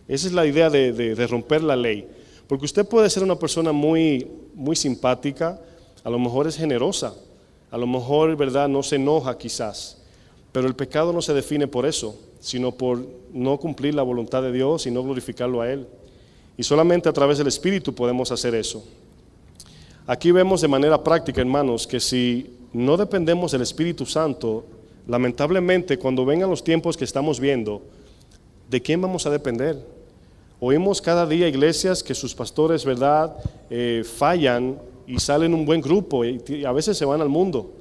Esa es la idea de romper la ley, porque usted puede ser una persona muy simpática, a lo mejor es generosa, a lo mejor, verdad, no se enoja quizás, pero el pecado no se define por eso, sino por no cumplir la voluntad de Dios y no glorificarlo a Él. Y solamente a través del Espíritu podemos hacer eso. Aquí vemos de manera práctica, hermanos, que si no dependemos del Espíritu Santo, lamentablemente cuando vengan los tiempos que estamos viendo, ¿de quién vamos a depender? Oímos cada día iglesias que sus pastores, verdad, fallan y salen un buen grupo y a veces se van al mundo.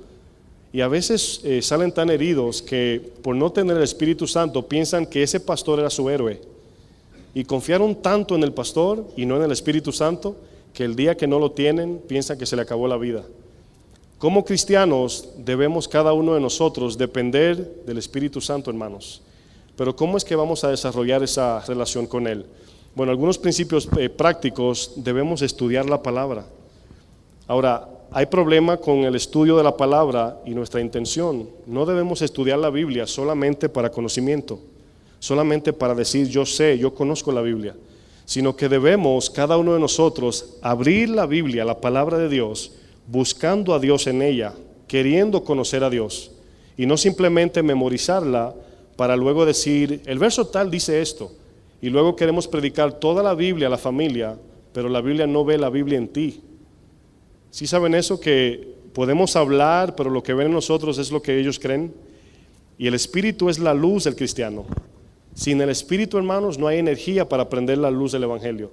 Y a veces salen tan heridos que por no tener el Espíritu Santo piensan que ese pastor era su héroe. Y confiaron tanto en el pastor y no en el Espíritu Santo que el día que no lo tienen piensan que se le acabó la vida. Como cristianos debemos cada uno de nosotros depender del Espíritu Santo, hermanos. Pero ¿cómo es que vamos a desarrollar esa relación con Él? Bueno, algunos principios prácticos, debemos estudiar la palabra. Ahora, hay problema con el estudio de la palabra y nuestra intención. No debemos estudiar la Biblia solamente para conocimiento, solamente para decir yo sé, yo conozco la Biblia, sino que debemos cada uno de nosotros abrir la Biblia, la palabra de Dios, buscando a Dios en ella, queriendo conocer a Dios y no simplemente memorizarla para luego decir el verso tal dice esto y luego queremos predicar toda la Biblia a la familia, pero la Biblia no ve la Biblia en ti. ¿Sí saben eso? Que podemos hablar, pero lo que ven en nosotros es lo que ellos creen. Y el Espíritu es la luz del cristiano. Sin el Espíritu, hermanos, no hay energía para prender la luz del Evangelio.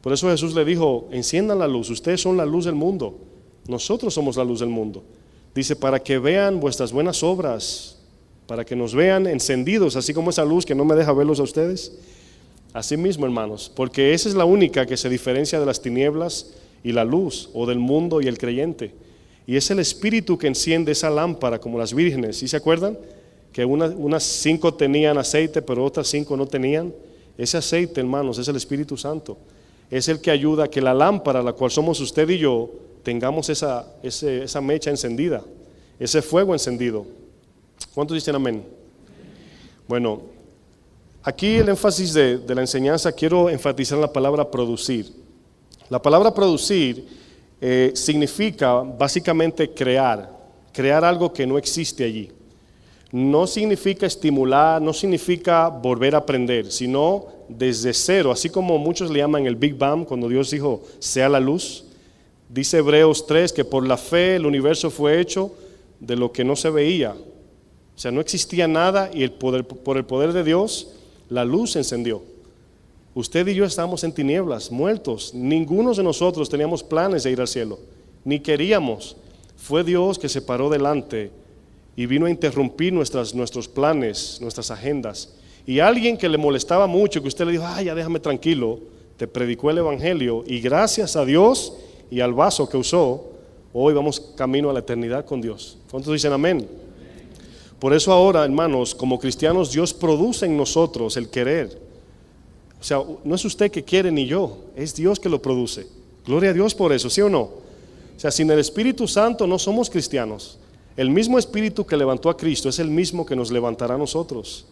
Por eso Jesús le dijo, enciendan la luz, ustedes son la luz del mundo. Nosotros somos la luz del mundo. Dice, para que vean vuestras buenas obras, para que nos vean encendidos, así como esa luz que no me deja verlos a ustedes. Así mismo, hermanos, porque esa es la única que se diferencia de las tinieblas y la luz, o del mundo y el creyente. Y es el Espíritu que enciende esa lámpara, como las vírgenes. ¿Sí se acuerdan? Que unas 5 tenían aceite, pero otras 5 no tenían. Ese aceite, hermanos, es el Espíritu Santo. Es el que ayuda a que la lámpara, la cual somos usted y yo, tengamos esa mecha encendida, ese fuego encendido. ¿Cuántos dicen amén? Bueno, aquí el énfasis de la enseñanza, quiero enfatizar la palabra producir. La palabra producir significa básicamente crear algo que no existe allí. No significa estimular, no significa volver a aprender, sino desde cero, así como muchos le llaman el Big Bang, cuando Dios dijo, sea la luz. Dice Hebreos 3 que por la fe el universo fue hecho de lo que no se veía. O sea, no existía nada y por el poder de Dios, la luz se encendió. Usted y yo estamos en tinieblas, muertos. Ninguno de nosotros teníamos planes de ir al cielo, ni queríamos. Fue Dios que se paró delante y vino a interrumpir nuestros planes, nuestras agendas. Y alguien que le molestaba mucho, que usted le dijo, ay, ya déjame tranquilo, te predicó el Evangelio y gracias a Dios y al vaso que usó, hoy vamos camino a la eternidad con Dios. ¿Cuántos dicen amén? Por eso ahora, hermanos, como cristianos, Dios produce en nosotros el querer. O sea, no es usted que quiere ni yo, es Dios que lo produce. Gloria a Dios por eso, ¿sí o no? O sea, sin el Espíritu Santo no somos cristianos. El mismo Espíritu que levantó a Cristo es el mismo que nos levantará a nosotros.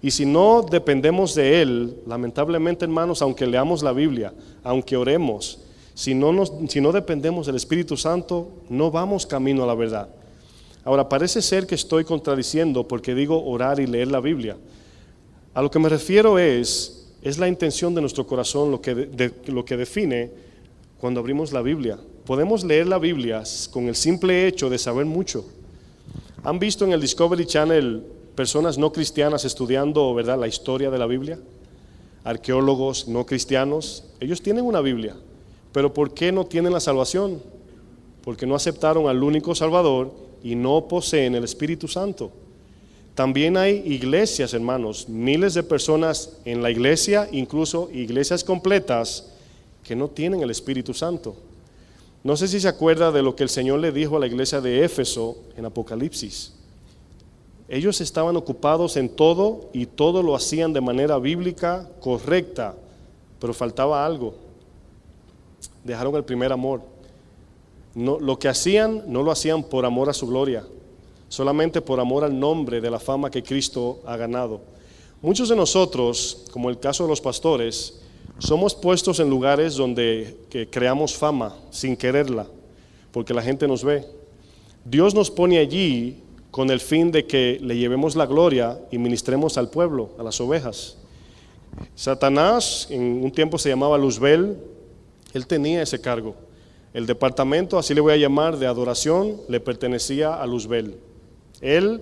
Y si no dependemos de Él, lamentablemente, hermanos, aunque leamos la Biblia, aunque oremos, si no dependemos del Espíritu Santo, no vamos camino a la verdad. Ahora, parece ser que estoy contradiciendo porque digo orar y leer la Biblia. A lo que me refiero es la intención de nuestro corazón lo que define cuando abrimos la Biblia. Podemos leer la Biblia con el simple hecho de saber mucho. ¿Han visto en el Discovery Channel personas no cristianas estudiando, ¿verdad?, la historia de la Biblia? Arqueólogos no cristianos, ellos tienen una Biblia, pero ¿por qué no tienen la salvación? Porque no aceptaron al único Salvador y no poseen el Espíritu Santo. También hay iglesias, hermanos, miles de personas en la iglesia, incluso iglesias completas, que no tienen el Espíritu Santo. No sé si se acuerda de lo que el Señor le dijo a la iglesia de Éfeso en Apocalipsis. Ellos estaban ocupados en todo y todo lo hacían de manera bíblica, correcta, pero faltaba algo. Dejaron el primer amor. No, lo que hacían no lo hacían por amor a su gloria, solamente por amor al nombre de la fama que Cristo ha ganado. Muchos de nosotros, como el caso de los pastores, somos puestos en lugares donde que creamos fama sin quererla, porque la gente nos ve. Dios nos pone allí con el fin de que le llevemos la gloria y ministremos al pueblo, a las ovejas. Satanás, en un tiempo se llamaba Luzbel, él tenía ese cargo. El departamento, así le voy a llamar, de adoración, le pertenecía a Luzbel. Él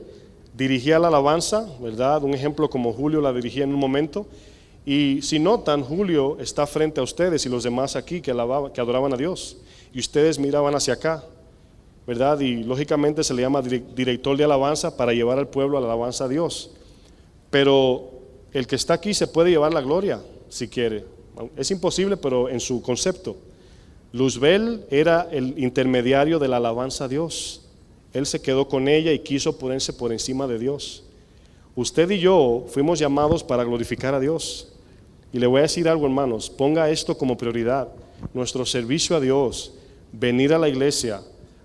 dirigía la alabanza, ¿verdad? Un ejemplo como Julio la dirigía en un momento. Y si notan, Julio está frente a ustedes y los demás aquí que adoraban a Dios. Y ustedes miraban hacia acá, ¿verdad? Y lógicamente se le llama director de alabanza para llevar al pueblo a la alabanza a Dios. Pero el que está aquí se puede llevar la gloria si quiere. Es imposible, pero en su concepto. Luzbel era el intermediario de la alabanza a Dios. Él se quedó con ella y quiso ponerse por encima de Dios. Usted y yo fuimos llamados para glorificar a Dios. Y le voy a decir algo, hermanos, ponga esto como prioridad. Nuestro servicio a Dios, venir a la iglesia,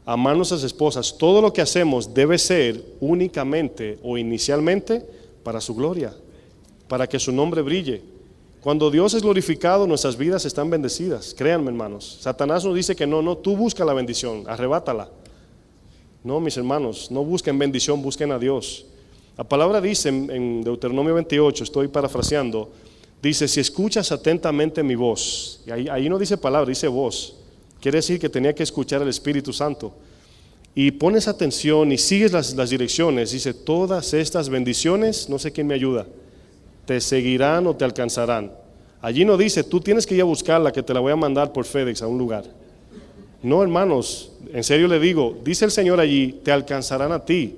amar nuestras esposas, todo lo que hacemos debe ser únicamente o inicialmente para su gloria, para que su nombre brille. Cuando Dios es glorificado, nuestras vidas están bendecidas. Créanme, hermanos, Satanás nos dice que no, tú busca la bendición, arrebátala. No, mis hermanos, no busquen bendición, busquen a Dios. La palabra dice en Deuteronomio 28, estoy parafraseando, dice, si escuchas atentamente mi voz, y ahí no dice palabra, dice voz, quiere decir que tenía que escuchar el Espíritu Santo, y pones atención y sigues las direcciones, dice, todas estas bendiciones, no sé quién me ayuda, te seguirán o te alcanzarán. Allí no dice, tú tienes que ir a buscarla, que te la voy a mandar por FedEx a un lugar. No, hermanos, en serio le digo, dice el Señor allí, te alcanzarán a ti.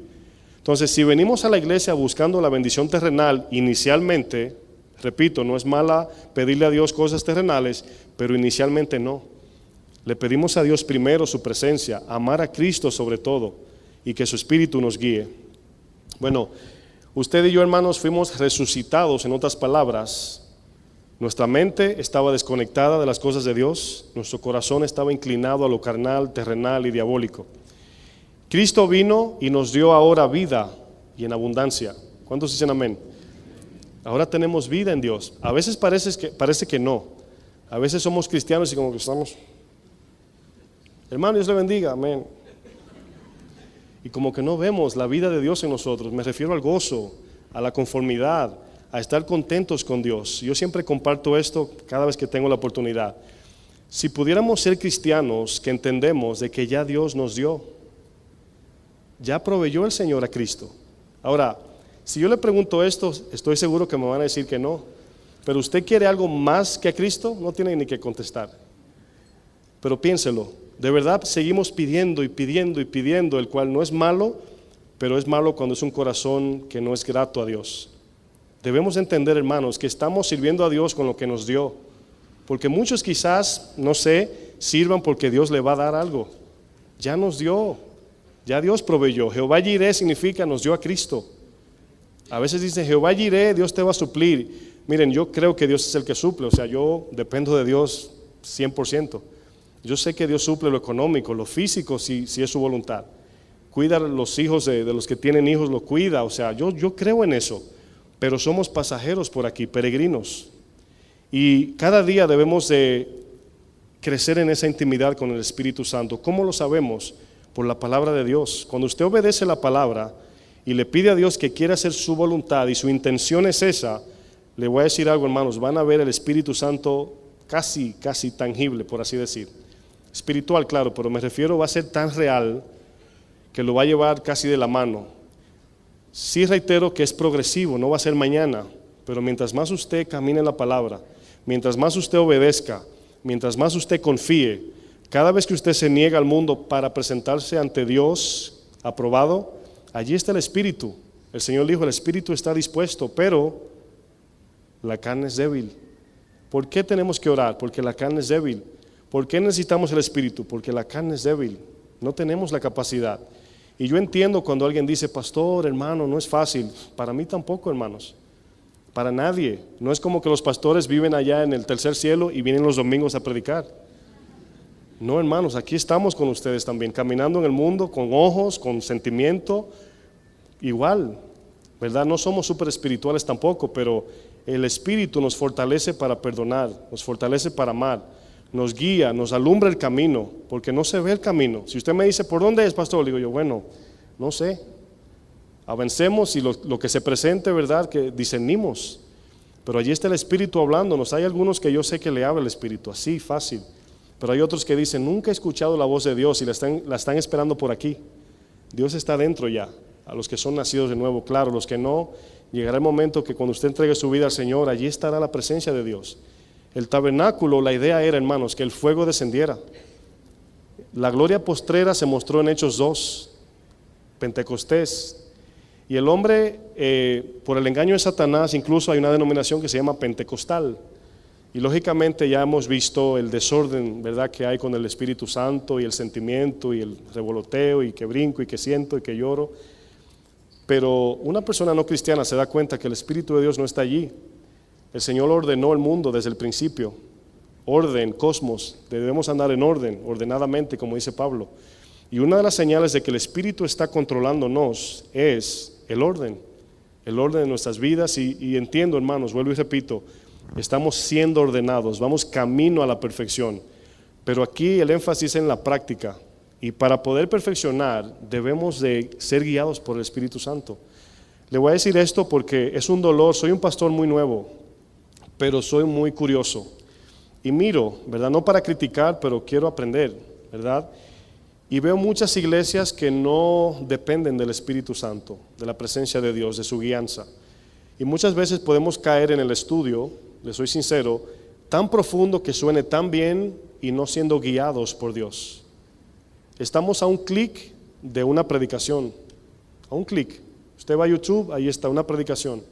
Entonces, si venimos a la iglesia buscando la bendición terrenal, inicialmente, repito, no es mala pedirle a Dios cosas terrenales, pero inicialmente no. Le pedimos a Dios primero su presencia, amar a Cristo sobre todo, y que su Espíritu nos guíe. Bueno, usted y yo, hermanos, fuimos resucitados, en otras palabras. Nuestra mente estaba desconectada de las cosas de Dios, nuestro corazón estaba inclinado a lo carnal, terrenal y diabólico. Cristo vino y nos dio ahora vida y en abundancia. ¿Cuántos dicen amén? Ahora tenemos vida en Dios. A veces parece que no. A veces somos cristianos y como que estamos, hermano, Dios le bendiga, amén. Y como que no vemos la vida de Dios en nosotros. Me refiero al gozo, a la conformidad, a estar contentos con Dios. Yo siempre comparto esto cada vez que tengo la oportunidad. Si pudiéramos ser cristianos que entendemos de que ya Dios nos dio, ya proveyó el Señor a Cristo. Ahora, si yo le pregunto esto, estoy seguro que me van a decir que no. Pero usted quiere algo más que a Cristo, no tiene ni que contestar. Pero piénselo, de verdad seguimos pidiendo y pidiendo y pidiendo, el cual no es malo, pero es malo cuando es un corazón que no es grato a Dios. Debemos entender, hermanos, que estamos sirviendo a Dios con lo que nos dio. Porque muchos quizás, no sé, sirvan porque Dios le va a dar algo. Ya nos dio. Ya Dios proveyó. Jehová Jireh significa nos dio a Cristo. A veces dicen Jehová Jireh, Dios te va a suplir. Miren, yo creo que Dios es el que suple, o sea, yo dependo de Dios 100%. Yo sé que Dios suple lo económico, lo físico, si es su voluntad. Cuida a los hijos de los que tienen hijos, lo cuida, o sea, yo creo en eso. Pero somos pasajeros por aquí, peregrinos. Y cada día debemos de crecer en esa intimidad con el Espíritu Santo. ¿Cómo lo sabemos? Por la palabra de Dios. Cuando usted obedece la palabra y le pide a Dios que quiera hacer su voluntad y su intención es esa, le voy a decir algo, hermanos, van a ver el Espíritu Santo casi tangible, por así decir. Espiritual, claro, pero me refiero, va a ser tan real que lo va a llevar casi de la mano. Sí reitero que es progresivo, no va a ser mañana, pero mientras más usted camine en la palabra, mientras más usted obedezca, mientras más usted confíe, cada vez que usted se niega al mundo para presentarse ante Dios aprobado, allí está el Espíritu. El Señor dijo, el Espíritu está dispuesto, pero la carne es débil. ¿Por qué tenemos que orar? Porque la carne es débil. ¿Por qué necesitamos el Espíritu? Porque la carne es débil, no tenemos la capacidad. Y yo entiendo cuando alguien dice, pastor, hermano, no es fácil. Para mí tampoco, hermanos. Para nadie. No es como que los pastores viven allá en el tercer cielo y vienen los domingos a predicar. No, hermanos, aquí estamos con ustedes también, caminando en el mundo con ojos, con sentimiento, igual, ¿verdad? No somos súper espirituales tampoco, pero el Espíritu nos fortalece para perdonar, nos fortalece para amar, nos guía, nos alumbra el camino, porque no se ve el camino. Si usted me dice, ¿por dónde es, pastor? Le digo yo, bueno, no sé. Avancemos y lo que se presente, ¿verdad? Que discernimos. Pero allí está el Espíritu hablándonos. Hay algunos que yo sé que le habla el Espíritu, así, fácil. Pero hay otros que dicen, nunca he escuchado la voz de Dios y la están esperando por aquí. Dios está dentro ya, a los que son nacidos de nuevo, claro, los que no, llegará el momento que cuando usted entregue su vida al Señor, allí estará la presencia de Dios. El tabernáculo, la idea era, hermanos, que el fuego descendiera. La gloria postrera se mostró en Hechos 2, Pentecostés. Y el hombre, por el engaño de Satanás, incluso hay una denominación que se llama pentecostal. Y lógicamente ya hemos visto el desorden, ¿verdad?, que hay con el Espíritu Santo y el sentimiento y el revoloteo y que brinco y que siento y que lloro. Pero una persona no cristiana se da cuenta que el Espíritu de Dios no está allí. El Señor ordenó el mundo desde el principio. Orden, cosmos, debemos andar en orden, ordenadamente, como dice Pablo. Y una de las señales de que el Espíritu está controlándonos es el orden de nuestras vidas. Y entiendo, hermanos, vuelvo y repito, estamos siendo ordenados, vamos camino a la perfección. Pero aquí el énfasis es en la práctica. Y para poder perfeccionar debemos de ser guiados por el Espíritu Santo. Le voy a decir esto porque es un dolor, soy un pastor muy nuevo, pero soy muy curioso. Y miro, ¿verdad? No para criticar, pero quiero aprender, ¿verdad? Y veo muchas iglesias que no dependen del Espíritu Santo, de la presencia de Dios, de su guianza. Y muchas veces podemos caer en el estudio, les soy sincero, tan profundo que suene tan bien y no siendo guiados por Dios. Estamos a un clic de una predicación, a un clic. Usted va a YouTube, ahí está una predicación.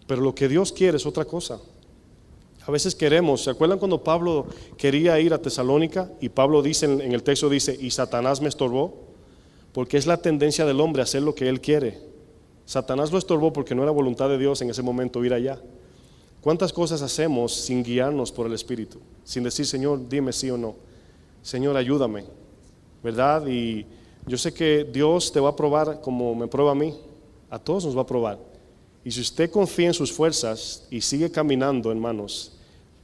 Pero lo que Dios quiere es otra cosa. A veces queremos, ¿se acuerdan cuando Pablo quería ir a Tesalónica? Y Pablo dice en el texto, dice, y Satanás me estorbó, porque es la tendencia del hombre a hacer lo que él quiere. Satanás lo estorbó porque no era voluntad de Dios en ese momento ir allá. ¿Cuántas cosas hacemos sin guiarnos por el Espíritu? Sin decir, Señor, dime sí o no. Señor, ayúdame, ¿verdad? Y yo sé que Dios te va a probar como me prueba a mí. A todos nos va a probar. Y si usted confía en sus fuerzas y sigue caminando, hermanos,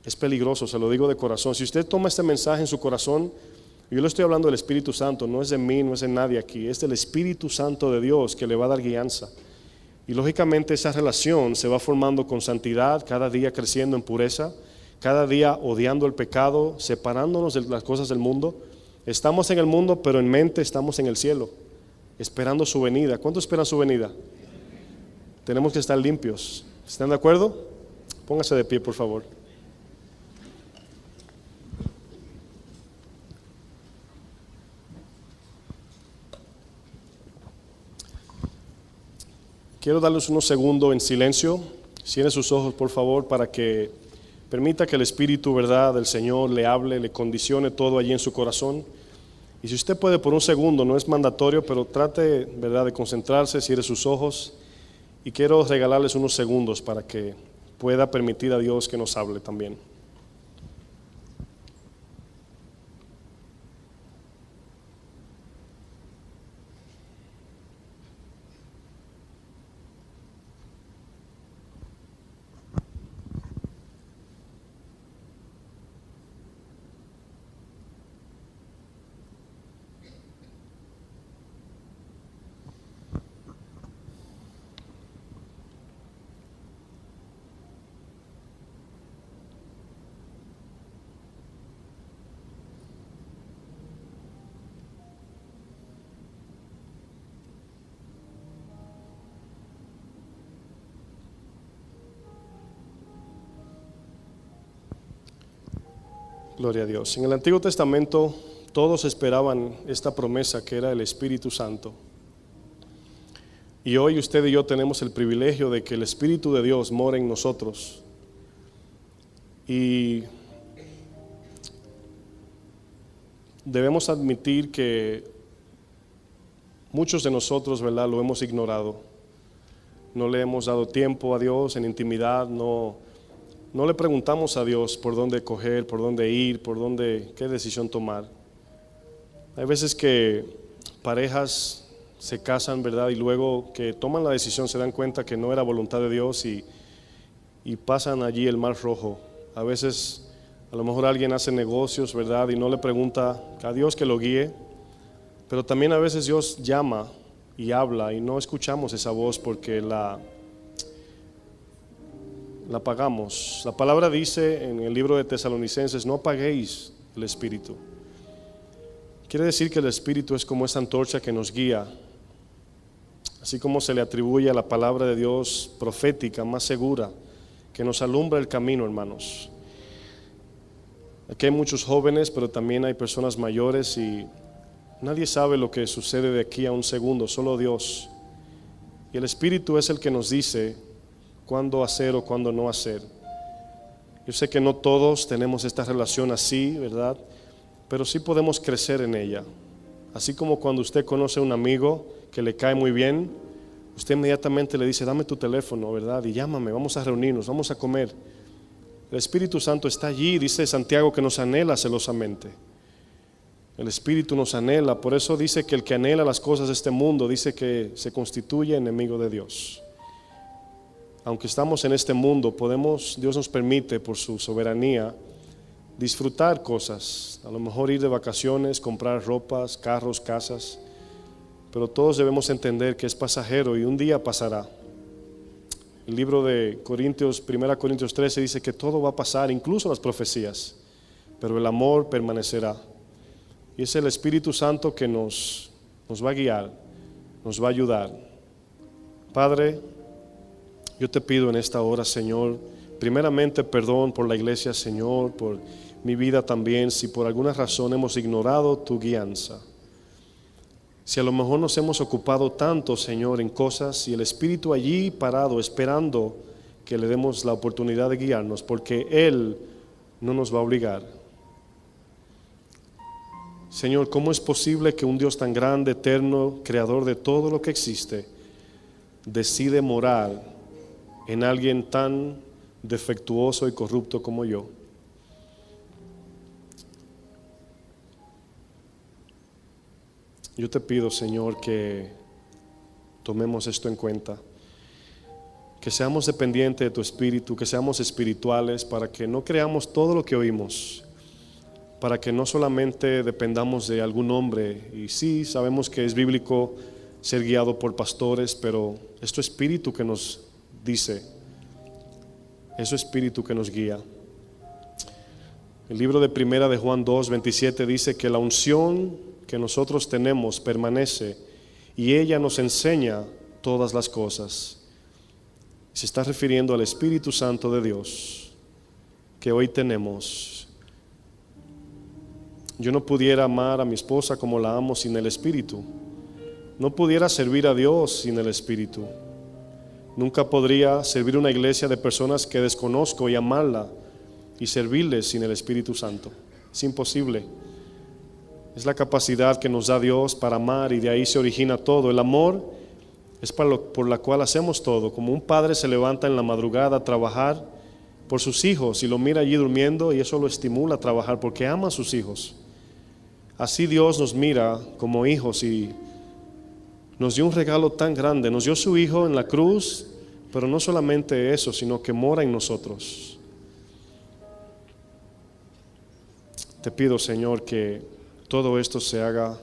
es peligroso, se lo digo de corazón. Si usted toma este mensaje en su corazón, yo le estoy hablando del Espíritu Santo, no es de mí, no es de nadie aquí, es del Espíritu Santo de Dios que le va a dar guianza. Y lógicamente esa relación se va formando con santidad, cada día creciendo en pureza, cada día odiando el pecado, separándonos de las cosas del mundo. Estamos en el mundo, pero en mente estamos en el cielo, esperando su venida. ¿Cuántos esperan su venida? Tenemos que estar limpios. ¿Están de acuerdo? Póngase de pie, por favor. Quiero darles unos segundos en silencio. Cierre sus ojos, por favor, para que permita que el Espíritu, ¿verdad?, del Señor le hable, le condicione todo allí en su corazón. Y si usted puede por un segundo, no es mandatorio, pero trate, ¿verdad?, de concentrarse, cierre sus ojos. Y quiero regalarles unos segundos para que pueda permitir a Dios que nos hable también. Gloria a Dios. En el Antiguo Testamento todos esperaban esta promesa que era el Espíritu Santo. Y hoy usted y yo tenemos el privilegio de que el Espíritu de Dios mora en nosotros. Y debemos admitir que muchos de nosotros, ¿verdad?, lo hemos ignorado. No le hemos dado tiempo a Dios en intimidad, no le preguntamos a Dios por dónde coger, por dónde ir, qué decisión tomar. Hay veces que parejas se casan, ¿verdad?, y luego que toman la decisión se dan cuenta que no era voluntad de Dios y pasan allí el mar rojo. A veces a lo mejor alguien hace negocios, ¿verdad?, y no le pregunta a Dios que lo guíe, pero también a veces Dios llama y habla y no escuchamos esa voz porque la apagamos. La palabra dice en el libro de Tesalonicenses, no apaguéis el Espíritu. Quiere decir que el Espíritu es como esa antorcha que nos guía, así como se le atribuye a la palabra de Dios profética más segura, que nos alumbra el camino, hermanos. Aquí hay muchos jóvenes, pero también hay personas mayores y nadie sabe lo que sucede de aquí a un segundo, solo Dios. Y el Espíritu es el que nos dice cuándo hacer o cuándo no hacer. Yo sé que no todos tenemos esta relación así, ¿verdad?, pero sí podemos crecer en ella. Así como cuando usted conoce a un amigo que le cae muy bien, usted inmediatamente le dice, dame tu teléfono, ¿verdad?, y llámame, vamos a reunirnos, vamos a comer. El Espíritu Santo está allí, dice Santiago, que nos anhela celosamente. El Espíritu nos anhela. Por eso dice que el que anhela las cosas de este mundo, dice que se constituye enemigo de Dios. Aunque estamos en este mundo, Dios nos permite por su soberanía disfrutar cosas. A lo mejor ir de vacaciones, comprar ropas, carros, casas. Pero todos debemos entender que es pasajero y un día pasará. El libro de Corintios, 1 Corintios 13 dice que todo va a pasar, incluso las profecías, pero el amor permanecerá. Y es el Espíritu Santo que nos va a guiar, nos va a ayudar. Padre, yo te pido en esta hora, Señor, primeramente perdón por la iglesia, Señor, por mi vida también, si por alguna razón hemos ignorado tu guianza. Si a lo mejor nos hemos ocupado tanto, Señor, en cosas y el Espíritu allí parado, esperando que le demos la oportunidad de guiarnos, porque Él no nos va a obligar. Señor, ¿cómo es posible que un Dios tan grande, eterno, creador de todo lo que existe, decide morar en alguien tan defectuoso y corrupto como yo? Yo te pido, Señor, que tomemos esto en cuenta, que seamos dependientes de tu Espíritu, que seamos espirituales, para que no creamos todo lo que oímos, para que no solamente dependamos de algún hombre. Y sí, sabemos que es bíblico ser guiado por pastores, pero es tu Espíritu que nos dice, es tu Espíritu que nos guía. El libro de Primera de Juan 2:27 dice que la unción que nosotros tenemos permanece y ella nos enseña todas las cosas. Se está refiriendo al Espíritu Santo de Dios que hoy tenemos. Yo no pudiera amar a mi esposa como la amo sin el Espíritu. No pudiera servir a Dios sin el Espíritu. Nunca podría servir una iglesia de personas que desconozco y amarla y servirles sin el Espíritu Santo. Es imposible. Es la capacidad que nos da Dios para amar, y de ahí se origina todo. El amor es por la cual hacemos todo. Como un padre se levanta en la madrugada a trabajar por sus hijos y lo mira allí durmiendo, y eso lo estimula a trabajar porque ama a sus hijos. Así Dios nos mira como hijos y nos dio un regalo tan grande. Nos dio su Hijo en la cruz, pero no solamente eso, sino que mora en nosotros. Te pido, Señor, que todo esto se haga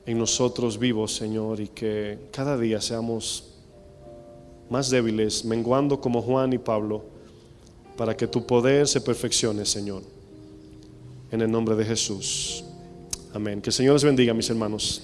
en nosotros vivos, Señor, y que cada día seamos más débiles, menguando como Juan y Pablo, para que tu poder se perfeccione, Señor. En el nombre de Jesús. Amén. Que el Señor les bendiga, mis hermanos.